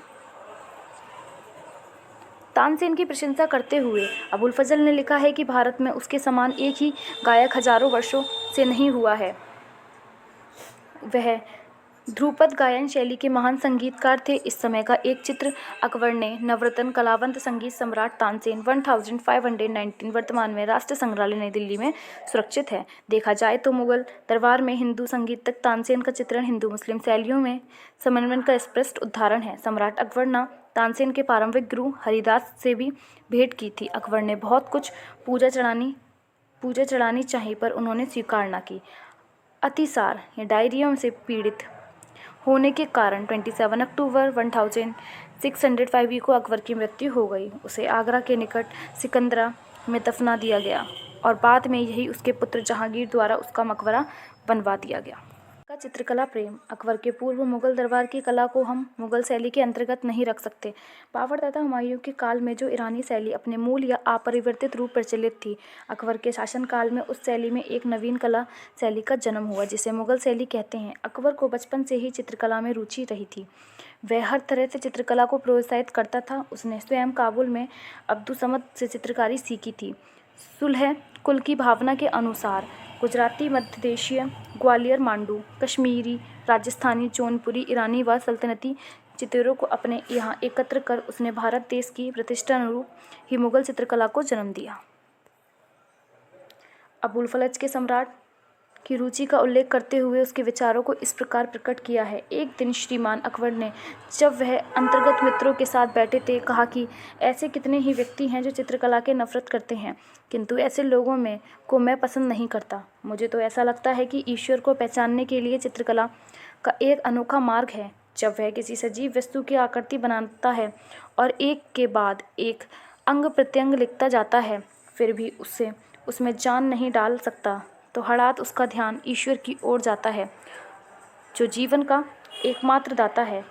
तानसेन की प्रशंसा करते हुए अबुल फजल ने लिखा है कि भारत में उसके समान एक ही गायक हजारों वर्षों से नहीं हुआ है। वह ध्रुपद गायन शैली के महान संगीतकार थे। इस समय का एक चित्र अकबर ने नवरत्न कलावंत संगीत सम्राट तानसेन 1519 वर्तमान में राष्ट्रीय संग्रहालय नई दिल्ली में सुरक्षित है। देखा जाए तो मुगल दरबार में हिंदू संगीतज्ञ तानसेन का चित्रण हिंदू मुस्लिम शैलियों में समन्वय का स्पष्ट उदाहरण है। सम्राट अकबर ने तानसेन के प्रारंभिक गुरु हरिदास से भी भेंट की थी। अकबर ने बहुत कुछ पूजा चढ़ानी चाहिए, पर उन्होंने स्वीकार न की। अतिसार या डायरिया से पीड़ित होने के कारण 27 अक्टूबर 1605 को अकबर की मृत्यु हो गई। उसे आगरा के निकट सिकंदरा में दफना दिया गया और बाद में यही उसके पुत्र जहांगीर द्वारा उसका मकबरा बनवा दिया गया। का चित्रकला प्रेम। अकबर के पूर्व मुगल दरबार की कला को हम मुगल शैली के अंतर्गत नहीं रख सकते। बाबर तथा हुमायूं के काल में जो ईरानी शैली अपने मूल या अपरिवर्तित रूप प्रचलित थी, अकबर के शासनकाल में उस शैली में एक नवीन कला शैली का जन्म हुआ, जिसे मुगल शैली कहते हैं। अकबर को बचपन से ही चित्रकला में रुचि रही थी। वह हर तरह से चित्रकला को प्रोत्साहित करता था। उसने स्वयं काबुल में अब्दुसमद से चित्रकारी सीखी थी। सुलह कुल की भावना के अनुसार गुजराती, मध्य देशीय, ग्वालियर, मांडू, कश्मीरी, राजस्थानी, जौनपुरी, ईरानी व सल्तनती चित्रों को अपने यहाँ एकत्र कर उसने भारत देश की प्रतिष्ठा अनुरूप ही मुगल चित्रकला को जन्म दिया। अबुल फजल के सम्राट की रुचि का उल्लेख करते हुए उसके विचारों को इस प्रकार प्रकट किया है। एक दिन श्रीमान अकबर ने, जब वह अंतर्गत मित्रों के साथ बैठे थे, कहा कि ऐसे कितने ही व्यक्ति हैं जो चित्रकला के नफरत करते हैं, किंतु ऐसे लोगों में को मैं पसंद नहीं करता। मुझे तो ऐसा लगता है कि ईश्वर को पहचानने के लिए चित्रकला का एक अनोखा मार्ग है। जब वह किसी सजीव वस्तु की आकृति बनाता है और एक के बाद एक अंग प्रत्यंग लिखता जाता है, फिर भी उसमें जान नहीं डाल सकता, तो हठात उसका ध्यान ईश्वर की ओर जाता है, जो जीवन का एकमात्र दाता है,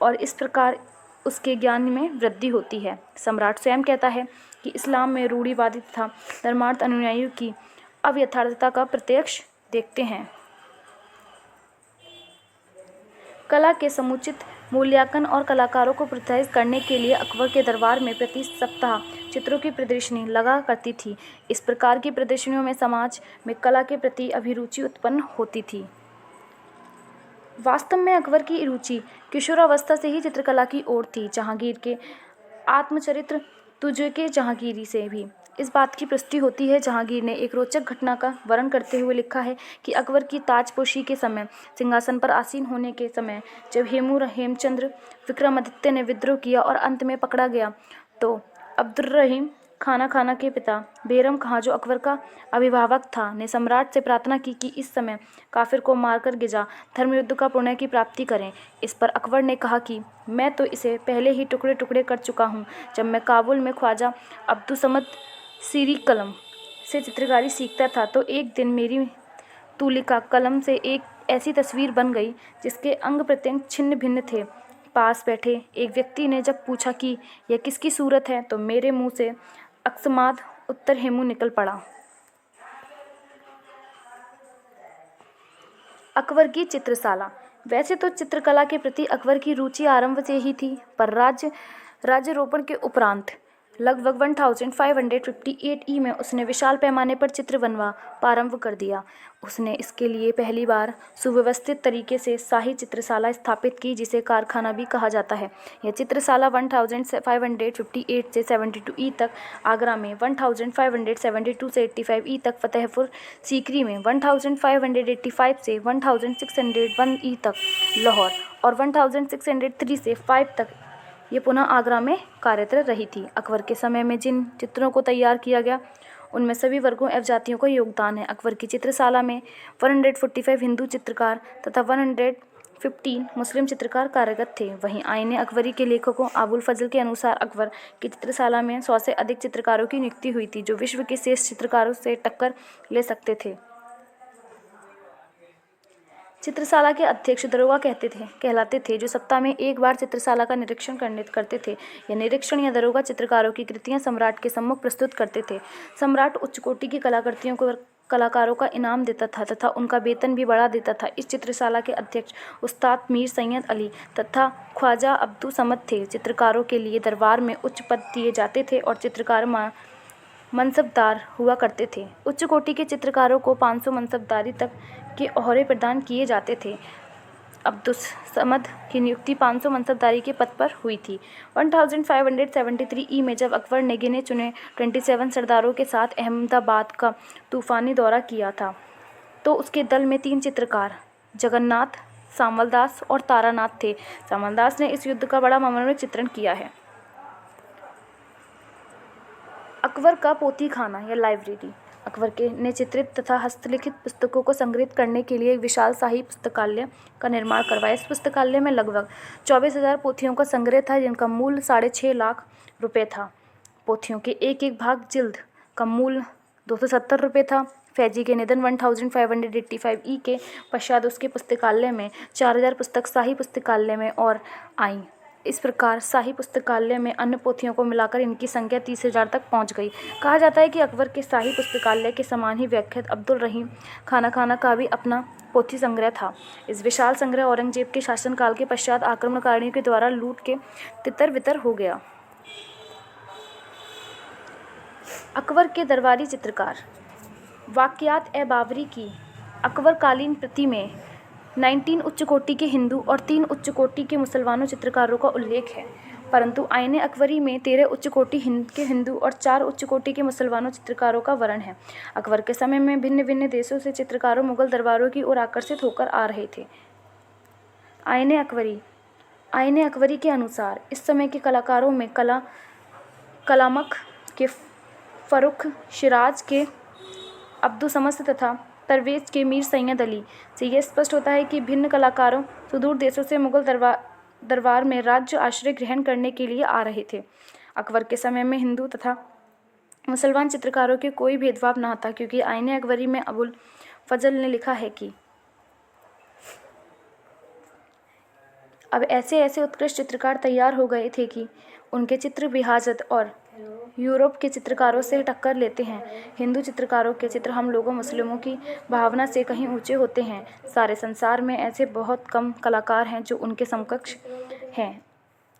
और इस प्रकार उसके ज्ञान में वृद्धि होती है। सम्राट स्वयं कहता है कि इस्लाम में रूढ़िवादी तथा धर्मार्थ अनुयायियों की अव्यथार्थता का प्रत्यक्ष देखते हैं। कला के समुचित मूल्यांकन और कलाकारों को प्रोत्साहित करने के लिए अकबर के दरबार में प्रति सप्ताह चित्रों की प्रदर्शनी लगा करती थी। इस प्रकार की प्रदर्शनियों में समाज में कला के प्रति अभिरुचि उत्पन्न होती थी। वास्तव में अकबर की रुचि किशोरावस्था से ही चित्रकला की ओर थी। जहांगीर के आत्मचरित्र तुझे के जहांगीरी से भी इस बात की पुष्टि होती है। जहांगीर ने एक रोचक घटना का वर्णन करते हुए लिखा है कि अकबर की ताजपोशी के समय, सिंहासन पर आसीन होने के समय, जब हेमचंद्र विक्रमादित्य ने विद्रोह किया और अंत में पकड़ा गया, तो अब्दुर्रहीम खाना के पिता बेरम खां, जो अकबर का अभिभावक था, ने सम्राट से प्रार्थना की कि इस समय काफिर को मारकर गिजा धर्मयुद्ध का पुण्य की प्राप्ति करें। इस पर अकबर ने कहा कि मैं तो इसे पहले ही टुकड़े टुकड़े कर चुका हूँ। जब मैं काबुल में ख्वाजा अब्दुसमद सीरी कलम से चित्रकारी सीखता था, तो एक दिन मेरी तुलिका कलम से एक ऐसी तस्वीर बन गई जिसके अंग प्रत्यंग छिन्न भिन्न थे। पास बैठे एक व्यक्ति ने जब पूछा कि यह किसकी सूरत है, तो मेरे मुंह से अकस्मात उत्तर हेमू निकल पड़ा। अकबर की चित्रशाला। वैसे तो चित्रकला के प्रति अकबर की रुचि आरंभ से ही थी, पर राज्यारोपण के उपरांत लगभग 1558 ई में उसने विशाल पैमाने पर चित्र बनवा प्रारंभ कर दिया। उसने इसके लिए पहली बार सुव्यवस्थित तरीके से शाही चित्रशाला स्थापित की, जिसे कारखाना भी कहा जाता है। यह चित्रशाला 1558 से 72 ई तक आगरा में, 1572 से 85 ई तक फतेहपुर सीकरी में, 1585 से 1601 ई तक लाहौर और 1603 से 5 तक ये पुनः आगरा में कार्यरत रही थी। अकबर के समय में जिन चित्रों को तैयार किया गया उनमें सभी वर्गों एवं जातियों का योगदान है। अकबर की चित्रशाला में 145 हिंदू चित्रकार तथा 115 मुस्लिम चित्रकार कार्यरत थे। वहीं आईने अकबरी के लेखकों अबुल फजल के अनुसार अकबर की चित्रशाला में 100 से अधिक चित्रकारों की नियुक्ति हुई थी, जो विश्व के श्रेष्ठ चित्रकारों से टक्कर ले सकते थे। चित्रशाला के अध्यक्ष दरोगा कहलाते थे, जो सप्ताह में एक बार चित्रशाला का निरीक्षण करते थे। यह निरीक्षण या दरोगा चित्रकारों की कृतियां सम्राट के सम्मुख प्रस्तुत करते थे। सम्राट उच्च कोटि की कलाकारों का इनाम देता था तथा उनका वेतन भी बढ़ा देता था। इस चित्रशाला के अध्यक्ष उस्ताद मीर सैयद अली तथा ख्वाजा अब्दुल समद थे। चित्रकारों के लिए दरबार में उच्च पद दिए जाते थे और चित्रकार मनसबदार हुआ करते थे। उच्च कोटि के चित्रकारों को 500 मनसबदारी तक के ओहरे प्रदान किए जाते थे। अब्दुल समद की नियुक्ति 500 मनसबदारी के पद पर हुई थी। 1573 ई में जब अकबर ने गिने चुने 27 सरदारों के साथ अहमदाबाद का तूफानी दौरा किया था, तो उसके दल में 3 चित्रकार जगन्नाथ, सामलदास और तारानाथ थे। सामलदास ने इस युद्ध का बड़ा मनोरम चित्रण किया है। अकबर का पोथीखाना या लाइब्रेरी। अकबर ने चित्रित तथा हस्तलिखित पुस्तकों को संग्रहित करने के लिए एक विशाल शाही पुस्तकालय का निर्माण करवाया। इस पुस्तकालय में लगभग 24,000 पोथियों का संग्रह था, जिनका मूल्य 6.5 लाख रुपये था। पोथियों के एक भाग जिल्द का मूल्य 270 रुपये था। फैजी के निधन 1585 ई के पश्चात उसके पुस्तकालय में 4,000 पुस्तक शाही पुस्तकालय में और आईं। इस प्रकार शाही पुस्तकालय में अन्य पोथियों को मिलाकर इनकी संख्या 30,000 तक पहुंच गई। कहा जाता है कि अकबर के शाही पुस्तकालय के समान ही व्याख्यात अब्दुल रहीम खाना का भी अपना पोथी संग्रह था। इस विशाल संग्रह औरंगजेब के शासनकाल के पश्चात आक्रमणकारियों के द्वारा लूट के तितर-बितर हो गया। अकबर के दरबारी चित्रकार। वाक़ियात-ए-बाबरी की अकबरकालीन प्रति में 19 उच्च कोटि के हिंदू और 3 उच्च कोटि के मुसलमानों चित्रकारों का उल्लेख है, परंतु आईने अकबरी में 13 उच्च कोटि के हिंदू और 4 उच्च कोटि के मुसलमानों चित्रकारों का वर्णन है। अकबर के समय में भिन्न भिन्न देशों से चित्रकारों मुगल दरबारों की ओर आकर्षित होकर आ रहे थे। आईने अकबरी के अनुसार इस समय के कलाकारों में कलामक के फर्रुख, शिराज के अब्दुल समद तथा परवेज के मीर सैयद अली से यह स्पष्ट होता है कि भिन्न कलाकारों सुदूर देशों से मुगल दरबार में राज्य आश्रय ग्रहण करने के लिए आ रहे थे। अकबर के समय में हिंदू तथा मुसलमान चित्रकारों के कोई भेदभाव न था, क्योंकि आईने अकबरी में अबुल फजल ने लिखा है कि अब ऐसे उत्कृष्ट चित्रकार तैयार हो गए थे कि उनके चित्र बिहाजत और यूरोप के चित्रकारों से टक्कर लेते हैं। हिंदू चित्रकारों के चित्र हम लोगों मुस्लिमों की भावना से कहीं ऊंचे होते हैं। सारे संसार में ऐसे बहुत कम कलाकार हैं जो उनके समकक्ष हैं।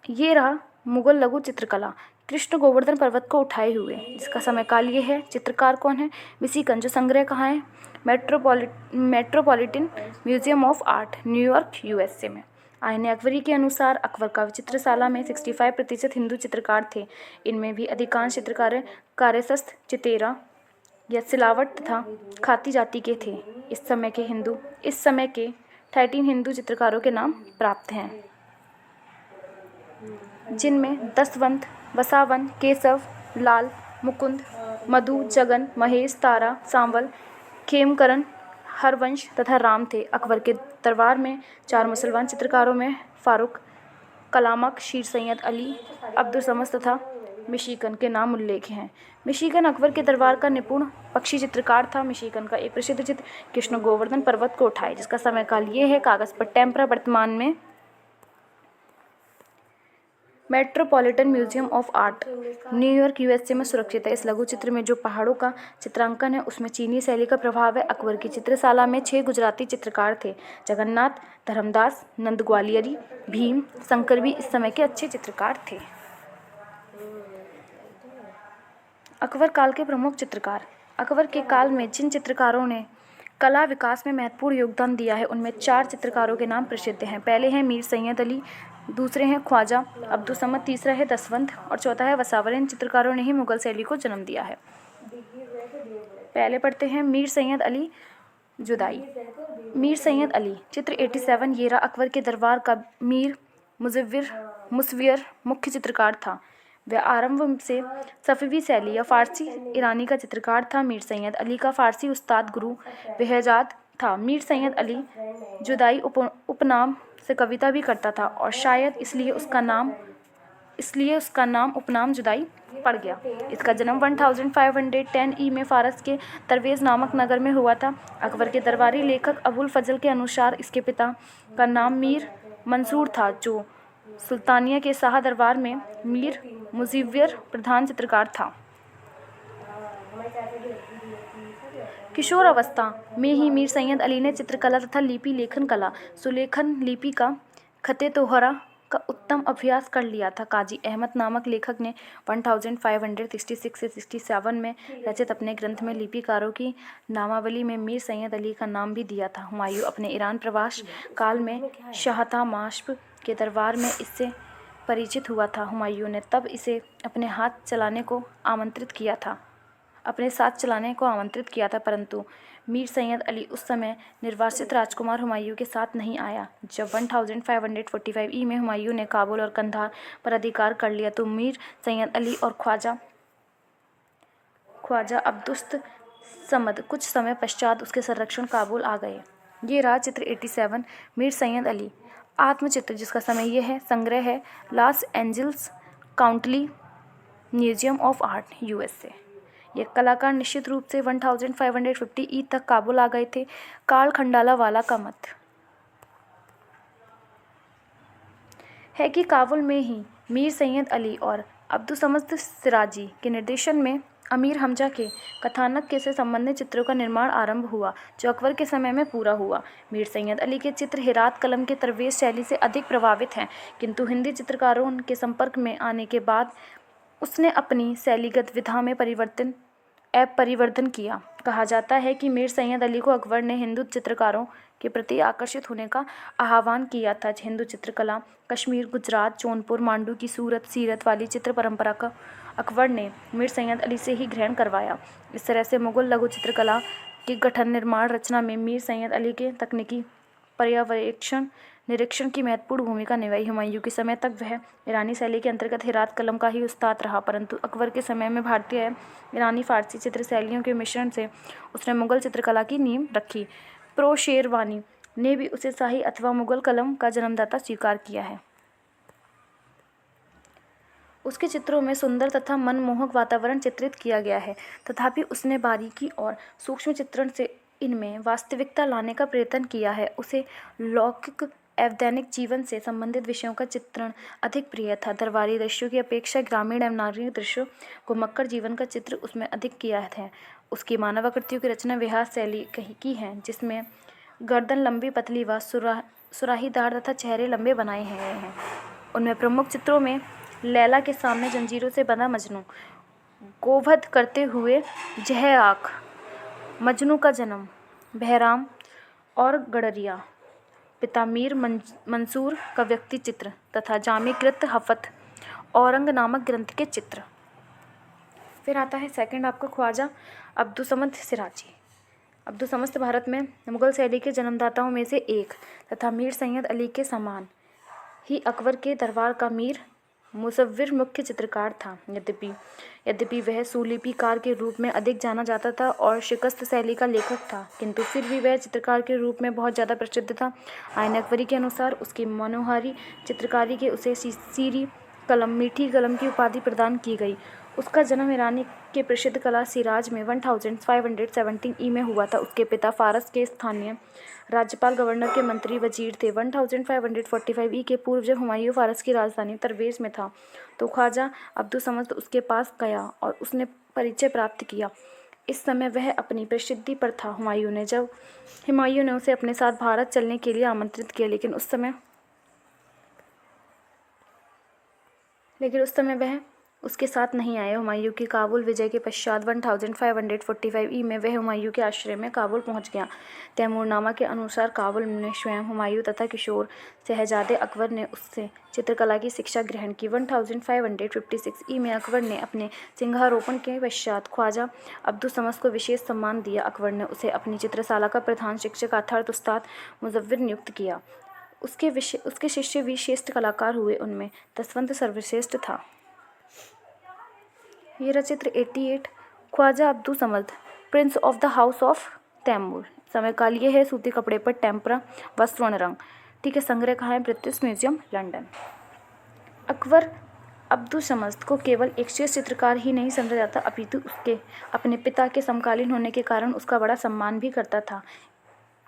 ये रहा मुगल लघु चित्रकला, कृष्ण गोवर्धन पर्वत को उठाए हुए, जिसका समय काल ये है। चित्रकार कौन है? मिशिगन। जो संग्रह कहाँ है? Metropolitan museum of art, New York, USA में। आईने अकबरी के अनुसार अकबर का चित्रशाला में 65% हिंदू चित्रकार थे। इनमें भी अधिकांश चित्रकार कार्यस्थ, चितेरा या सिलावट तथा खाती जाति के थे। इस समय के 13 हिंदू चित्रकारों के नाम प्राप्त हैं, जिनमें दसवंत, वसावन, केशव, लाल, मुकुंद, मधु, जगन, महेश, तारा, सांवल, खेमकरण, हरवंश तथा राम थे। अकबर के दरबार में 4 मुसलमान चित्रकारों में फारूक, कलामक, शीर सैयद अली, अब्दुल समद तथा मिशिगन के नाम उल्लेख हैं। मिशिगन अकबर के दरबार का निपुण पक्षी चित्रकार था। मिशिगन का एक प्रसिद्ध चित्र कृष्ण गोवर्धन पर्वत को उठाए, जिसका समय काल ये है। कागज पर टेम्परा वर्तमान में metropolitan museum of art New York USA में सुरक्षित है। इस लघु चित्र में जो पहाड़ों का चित्रांकन है उसमें चीनी शैली का प्रभाव है। अकबर की चित्रशाला में 6 गुजराती चित्रकार थे। जगन्नाथ, धर्मदास, नंद ग्वालियरी, भीम शंकर भी इस समय के अच्छे चित्रकार थे। अकबर काल के प्रमुख चित्रकार। अकबर के काल में जिन चित्रकारों ने कला विकास में महत्वपूर्ण योगदान दिया है उनमें 4 चित्रकारों के नाम प्रसिद्ध हैं। पहले हैं मीर सैयद अली, दूसरे हैं ख्वाजा अब्दुल समद, तीसरा है दसवंत और चौथा है वसावर। इन चित्रकारों ने ही मुगल शैली को जन्म दिया है। पहले पढ़ते हैं मीर सैयद अली जुदाई। मीर सैयद अली चित्र 87। ये रहा अकबर के दरबार का मीर मुसव्विर मुख्य चित्रकार था। वह आरंभ से सफ़वी शैली या फ़ारसी ईरानी का चित्रकार था। मीर सैयद अली का फ़ारसी उस्ताद गुरु बेहजाद था। मीर सैयद अली जुदाई उपनाम से कविता भी करता था और शायद इसलिए उसका नाम उपनाम जुदाई पड़ गया। इसका जन्म 1510 ई में फ़ारस के तरवेज़ नामक नगर में हुआ था। अकबर के दरबारी लेखक अबुल फजल के अनुसार इसके पिता का नाम मीर मंसूर था, जो सुल्तानिया के शाह दरबार में मीर मुज़व्विर प्रधान चित्रकार था। किशोर अवस्था में ही मीर सैयद अली ने चित्रकला तथा लिपि लेखन कला सुलेखन लिपि का खते तोहरा का उत्तम अभ्यास कर लिया था। काजी अहमद नामक लेखक ने 1566 से 67 में रचित अपने ग्रंथ में लिपिकारों की नामावली में मीर सैयद अली का नाम भी दिया था। हुमायूं अपने ईरान प्रवास काल में शाह तहमास्प के दरबार में इससे परिचित हुआ था। हुमायूं ने तब इसे अपने साथ चलाने को आमंत्रित किया था, परंतु मीर सैयद अली उस समय निर्वासित राजकुमार हुमायूं के साथ नहीं आया। जब 1545 ई में हुमायूं ने काबुल और कंधार पर अधिकार कर लिया तो मीर सैयद अली और ख्वाजा अब्दुल समद कुछ समय पश्चात उसके संरक्षण काबुल आ गए। ये रहा चित्र 87 मीर सैयद अली आत्मचित्र, जिसका समय यह है। संग्रह है Los Angeles county museum of art USA. ये कलाकार निश्चित रूप से 1550 ई तक काबुल आ गए थे। कार्ल खंडालावाला का मत है कि काबुल में ही मीर सैयद अली और अब्दुल समद सिराजी के निर्देशन में अमीर हमजा के कथानक के से संबंधित चित्रों का निर्माण आरंभ हुआ, जो अकबर के समय में पूरा हुआ। मीर सैयद अली के चित्र हेरात कलम के तरवेज़ शैली से अधिक प्रभावित हैं, किंतु हिंदी चित्रकारों के संपर्क में आने के बाद उसने अपनी शैलीगत विधा में परिवर्तन किया। कहा जाता है कि मीर सैयद अली को अकबर ने हिंदू चित्रकारों के प्रति आकर्षित होने का आह्वान किया था। हिंदू चित्रकला कश्मीर, गुजरात, जौनपुर, मांडू की सूरत सीरत वाली चित्र परंपरा का अकबर ने मीर सैयद अली से ही ग्रहण करवाया। इस तरह से मुगल लघु चित्रकला के गठन निर्माण रचना में मीर सैयद अली के तकनीकी निरीक्षण की महत्वपूर्ण भूमिका निभाई। हुमायूं के समय तक वह ईरानी शैली के अंतर्गत हेरात कलम का ही उस्ताद रहा, परंतु अकबर के समय में भारतीय ईरानी फारसी चित्र शैलियों के मिश्रण से उसने मुगल चित्रकला की नींव रखी। प्रो शेरवानी ने भी उसे शाही अथवा मुगल कलम का जन्मदाता स्वीकार किया है। उसके चित्रों में सुंदर तथा मनमोहक वातावरण चित्रित किया गया है, तथापि उसने बारीकी और सूक्ष्म चित्रण से इनमें वास्तविकता लाने का प्रयत्न किया है। उसे लौकिक एवं दैनिक जीवन से संबंधित विषयों का चित्रण अधिक प्रिय था। दरबारी दृश्यों की अपेक्षा ग्रामीण एवं नागरिक दृश्यों को मक्कर जीवन का चित्र उसमें अधिक किया है। उसकी मानवाकृतियों की रचना विहार शैली की है, जिसमें गर्दन लंबी पतली व सुराहीदार तथा चेहरे लंबे बनाए गए हैं। उनमें प्रमुख चित्रों में लैला के सामने जंजीरों से बंधा मजनू, गोवध करते हुए जहराक, मजनू का जन्म, बहराम और गडरिया, पिता मीर मंसूर का व्यक्ति चित्र तथा जामीकृत हफ़त औरंग नामक ग्रंथ के चित्र। फिर आता है सेकंड आपका ख्वाजा अब्दुल समद सिराजी। अब्दुल समद भारत में मुगल शैली के जन्मदाताओं में से एक तथा मीर सैयद अली के समान ही अकबर के दरबार का मीर मुसव्विर मुख्य चित्रकार था। यद्यपि वह सुलिपिकार के रूप में अधिक जाना जाता था और शिकस्त शैली का लेखक था, किंतु फिर भी वह चित्रकार के रूप में बहुत ज़्यादा प्रसिद्ध था। आईन अकबरी के अनुसार उसकी मनोहारी चित्रकारी के उसे सीरी कलम मीठी कलम की उपाधि प्रदान की गई। उसका जन्म ईरानी के प्रसिद्ध कला सिराज में 1517 ई में हुआ था। उसके पिता फारस के स्थानीय राज्यपाल गवर्नर के मंत्री वजीर थे। 1545 ई के पूर्व जब हुमायूं फारस की राजधानी तबरेज़ में था तो ख्वाजा अब्दुस्समद उसके पास गया और उसने परिचय प्राप्त किया। इस समय वह अपनी प्रसिद्धि पर था। हुमायूं ने उसे अपने साथ भारत चलने के लिए आमंत्रित किया, लेकिन उस समय वह उसके साथ नहीं आए। हुमायूं की काबुल विजय के पश्चात 1545 ई में वह हुमायूं के आश्रय में काबुल पहुंच गया। तैमूरनामा के अनुसार काबुल में स्वयं हुमायूं तथा किशोर शहजादे अकबर ने उससे चित्रकला की शिक्षा ग्रहण की। 1556 ई में अकबर ने अपने सिंहारोपण के पश्चात ख्वाजा अब्दुस्समद को विशेष सम्मान दिया। अकबर ने उसे अपनी चित्रशाला का प्रधान शिक्षक अर्थात उस्ताद मुज़व्विर नियुक्त किया। उसके शिष्य भी श्रेष्ठ कलाकार हुए, उनमें दसवंत सर्वश्रेष्ठ था। ये रहा चित्र 88। Khwaja Abdussamad, prince of the house of Timur. समय काल ये है सूती कपड़े पर टेम्परा व स्वर्ण रंग। ठीक है, संग्रह कहाँ है? British museum, London. Akbar Abdussamad को केवल एक श्रेष्ठ चित्रकार ही नहीं समझा जाता, अपितु उसके अपने पिता के समकालीन होने के कारण उसका बड़ा सम्मान भी करता था।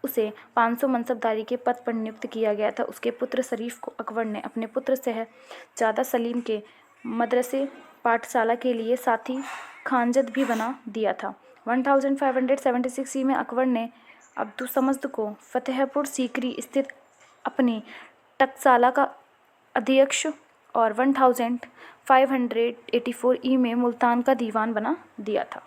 उसे 500 मनसबदारी के पद पर नियुक्त किया गया था। उसके पुत्र शरीफ को अकबर ने अपने पुत्र शहजादा सलीम के मदरसे पाठशाला के लिए साथी खानजद भी बना दिया था। 1576 ई में अकबर ने अब्दुस्समद को फतेहपुर सीकरी स्थित अपनी टकसाला का अध्यक्ष और 1584 ई में मुल्तान का दीवान बना दिया था।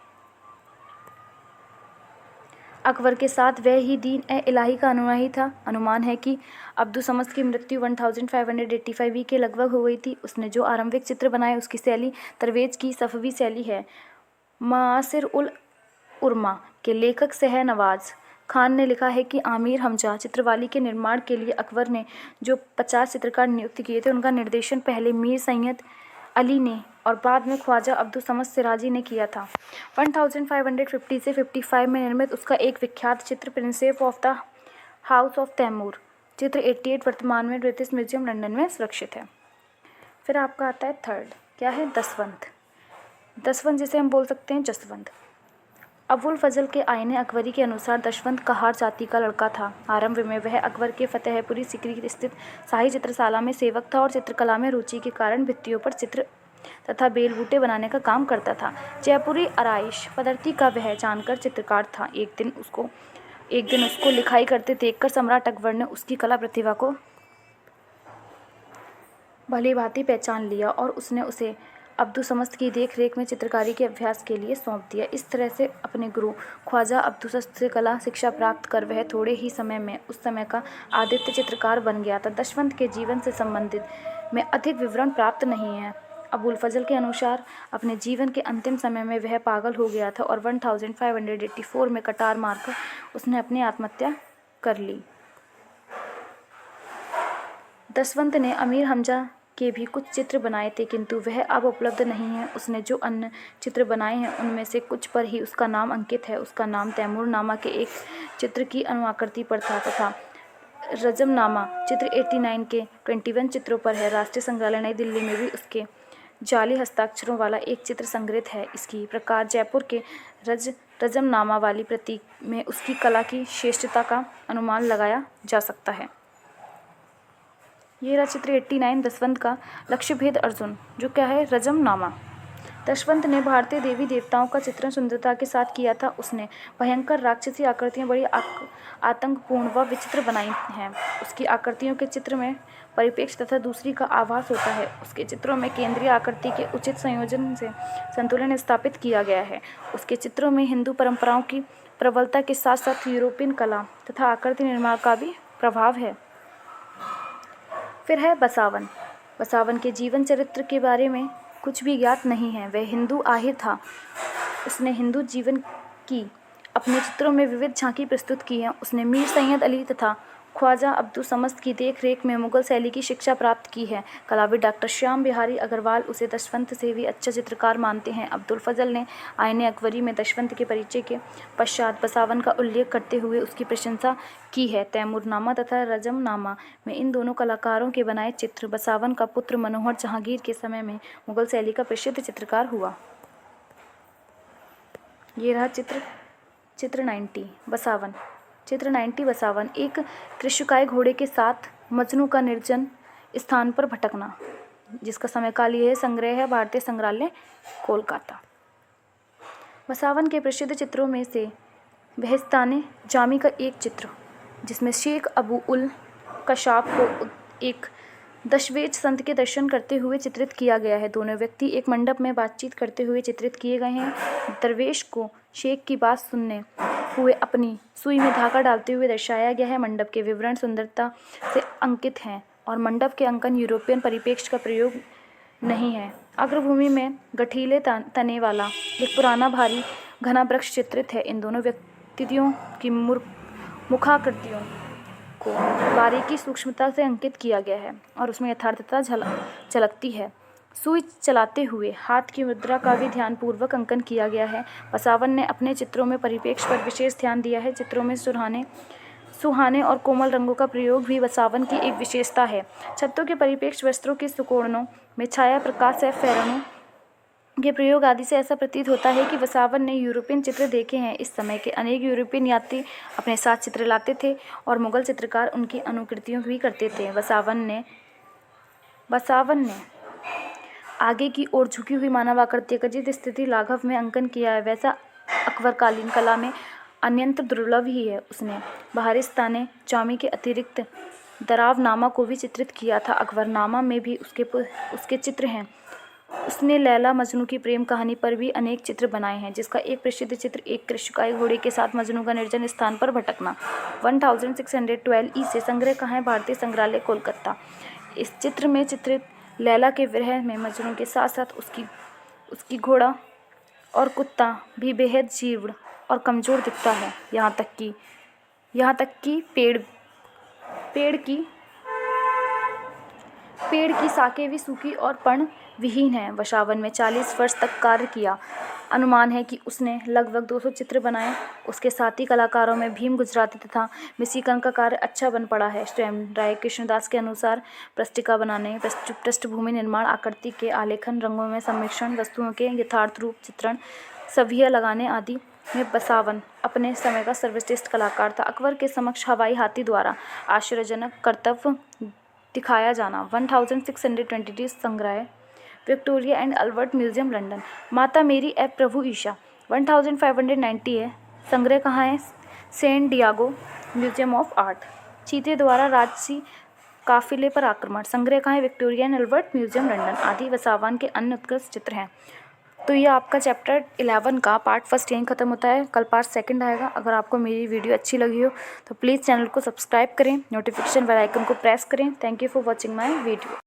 अकबर के साथ वह ही दीन-ए-इलाही का अनुयायी था। अनुमान है कि अब्दुस्समद की मृत्यु 1585 ई के लगभग हो गई थी। उसने जो आरंभिक चित्र बनाए उसकी शैली दरवेज की सफ़वी शैली है। मासिर-उल-उरमा के लेखक शहनवाज खान ने लिखा है कि आमिर हमजा चित्रवाली के निर्माण के लिए अकबर ने जो 50 चित्रकार नियुक्त किए थे, उनका निर्देशन पहले मीर सैयद अली ने और बाद में ख्वाजा अब्दुस्समद सिराजी ने किया था। 1550 से 55 में निर्मित उसका एक विख्यात चित्र princess of the house of Timur, चित्र 88 वर्तमान में ब्रिटिश म्यूजियम लंदन में सुरक्षित है। फिर आपका आता है थर्ड, क्या है? दसवंत। दसवंत जिसे हम बोल सकते हैं जसवंत। अबुल फजल के आईने अकबरी के अनुसार दसवंत कहार जाति का लड़का था। आरंभ में वह अकबर के फतेहपुरी सीकरी स्थित शाही चित्रशाला में सेवक था और चित्रकला में रुचि के कारण भित्तियों पर चित्र तथा बेलबूटे बनाने का काम करता था। जयपुरी आराइश पद्धति का वह जानकर चित्रकार था। एक दिन उसको लिखाई करते देखकर सम्राट अकबर ने उसकी कला प्रतिभा को भली भांति पहचान लिया और उसने उसे अब्दुस्समद की देख रेख में चित्रकारी के अभ्यास के लिए सौंप दिया। इस तरह से अपने गुरु ख्वाजा अब्दुस्समद से कला शिक्षा प्राप्त कर वह थोड़े ही समय में उस समय का आदित्य चित्रकार बन गया था। दसवंत के जीवन से संबंधित में अधिक विवरण प्राप्त नहीं है। अबुल फजल के अनुसार अपने जीवन के अंतिम समय में वह पागल हो गया था और 1584 में कटार मारकर उसने अपनी आत्महत्या कर ली। दसवंत ने अमीर हमजा के भी कुछ चित्र बनाए थे, किंतु वह अब उपलब्ध नहीं है। उसने जो अन्य चित्र बनाए हैं उनमें से कुछ पर ही उसका नाम अंकित है। उसका नाम तैमूरनामा के एक चित्र की अनुआकृति पर था तथा रजमनामा चित्र 89 के 21 चित्रों पर है। राष्ट्रीय संग्रहालय नई दिल्ली में भी उसके जाली हस्ताक्षरों वाला एक चित्र संग्रहित है। इसी प्रकार जयपुर के रजमनामा वाली प्रतीक में उसकी कला की श्रेष्ठता का अनुमान लगाया जा सकता है। ये रहा चित्र 89 दसवंत का। लक्ष्य भेद अर्जुन, जो क्या है? रजमनामा। दसवंत ने भारतीय देवी देवताओं का चित्रण सुंदरता के साथ किया था। उसने भयंकर राक्षसी आकृतियां बड़ी आतंकपूर्ण व विचित्र बनाई हैं। उसकी आकृतियों के चित्र में परिप्रेक्ष्य तथा दूसरी का आभास होता है। उसके चित्रों में केंद्रीय आकृति के उचित संयोजन से संतुलन स्थापित किया गया है। उसके चित्रों में हिंदू परंपराओं की प्रबलता के साथ साथ यूरोपियन कला तथा आकृति निर्माण का भी प्रभाव है। फिर है बसावन। बसावन के जीवन चरित्र के बारे में कुछ भी ज्ञात नहीं है। वह हिंदू आहिर था। उसने हिंदू जीवन की अपने चित्रों में विविध झांकी प्रस्तुत की है। उसने मीर सैयद अली तथा ख्वाजा अब्दुस्समद की देख रेख में मुगल शैली की शिक्षा प्राप्त की है। कलाविद डॉक्टर श्याम बिहारी अग्रवाल उसे दसवंत से भी अच्छा चित्रकार मानते हैं। अब्दुल फजल ने आईने अकबरी में दसवंत के परिचय के पश्चात बसावन का उल्लेख करते हुए उसकी प्रशंसा की है। तैमूरनामा तथा रजमनामा में इन दोनों कलाकारों के बनाए चित्र। बसावन का पुत्र मनोहर जहांगीर के समय में मुगल शैली का प्रसिद्ध चित्रकार हुआ। ये रहा चित्र 90 बसावन। चित्र 90 बसावन। एक कृष्णकाय घोड़े के साथ मजनू का निर्जन स्थान पर भटकना, जिसका समय काल ये है। संग्रह है भारतीय संग्रहालय कोलकाता। बसावन के प्रसिद्ध चित्रों में से बहस्ताने जामी का एक चित्र, जिसमें शेख अबू उल कशाफ को एक दशवेज संत के दर्शन करते हुए चित्रित किया गया है। दोनों व्यक्ति एक मंडप में बातचीत करते हुए चित्रित किए गए हैं। दरवेश को शेख की बात सुनने हुए अपनी सुई में धागा डालते हुए दर्शाया गया है। मंडप के विवरण सुंदरता से अंकित हैं और मंडप के अंकन यूरोपियन परिप्रेक्ष्य का प्रयोग नहीं है। अग्रभूमि में गठीले तने वाला एक पुराना भारी घना वृक्ष चित्रित है। इन दोनों व्यक्तियों की मुखाकृतियों को बारीकी सूक्ष्मता से अंकित किया गया है और उसमें यथार्थता झलकती है। सुई चलाते हुए हाथ की मुद्रा का भी ध्यानपूर्वक अंकन किया गया है। बसावन ने अपने चित्रों में परिप्रेक्ष्य पर विशेष ध्यान दिया है। चित्रों में सुहाने और कोमल रंगों का प्रयोग भी बसावन की एक विशेषता है। छत्तों के परिप्रेक्ष्य वस्त्रों के सुकोणों में छाया प्रकाश या फेरनों के प्रयोग आदि से ऐसा प्रतीत होता है कि बसावन ने यूरोपियन चित्र देखे हैं। इस समय के अनेक यूरोपियन यात्री अपने साथ चित्र लाते थे और मुगल चित्रकार उनकी अनुकृतियों भी करते थे। बसावन ने आगे की ओर झुकी हुई मानव आकृति का जिस स्थिति लाघव में अंकन किया है, वैसा अकबरकालीन कला में अन्यंत्र दुर्लभ ही है। उसने बहारिस्ताने जामी के अतिरिक्त दरावनामा को भी चित्रित किया था। अकबरनामा में भी उसके चित्र हैं। उसने लैला मजनू की प्रेम कहानी पर भी अनेक चित्र बनाए हैं, जिसका एक प्रसिद्ध चित्र एक कृष्णकाय घोड़े के साथ मजनू का निर्जन स्थान पर भटकना 1612 ईसे। संग्रह कहाँ है? भारतीय संग्रहालय कोलकाता। इस चित्र में चित्रित लैला के विरह में मजनू के साथ साथ उसकी घोड़ा और कुत्ता भी बेहद जीर्ण और कमज़ोर दिखता है। यहाँ तक कि पेड़ की शाखें भी सूखी और पर्ण विहीन है। बसावन में 40 वर्ष तक कार्य किया। अनुमान है कि उसने लगभग 200 चित्र बनाए। उसके साथी कलाकारों में भीम गुजराती तथा मिशिगन का कार्य अच्छा बन पड़ा है। स्वयं राय कृष्णदास के अनुसार पृष्ठिका बनाने, पृष्ठभूमि निर्माण, आकृति के आलेखन, रंगों में सम्मिश्रण, वस्तुओं के यथार्थ रूप चित्रण, सभिया लगाने आदि में बसावन अपने समय का सर्वश्रेष्ठ कलाकार था। अकबर के समक्ष हवाई हाथी द्वारा आश्चर्यजनक कर्तव्य दिखाया जाना 1622 संग्रह Victoria and Albert museum London. माता मेरी एवं प्रभु ईशा 1590 है। संग्रह कहाँ है? Saint Diego museum of art. चीते द्वारा राजसी काफिले पर आक्रमण। संग्रह कहाँ है? Victoria and Albert museum London आदि बसावन के अन्य उत्कृष्ट चित्र हैं। तो ये आपका चैप्टर 11 का पार्ट फर्स्ट यहीं ख़त्म होता है। कल पार्ट सेकंड आएगा। अगर आपको मेरी वीडियो अच्छी लगी हो तो प्लीज़ चैनल को सब्सक्राइब करें, नोटिफिकेशन बेल आइकन को प्रेस करें। Thank you for watching my video.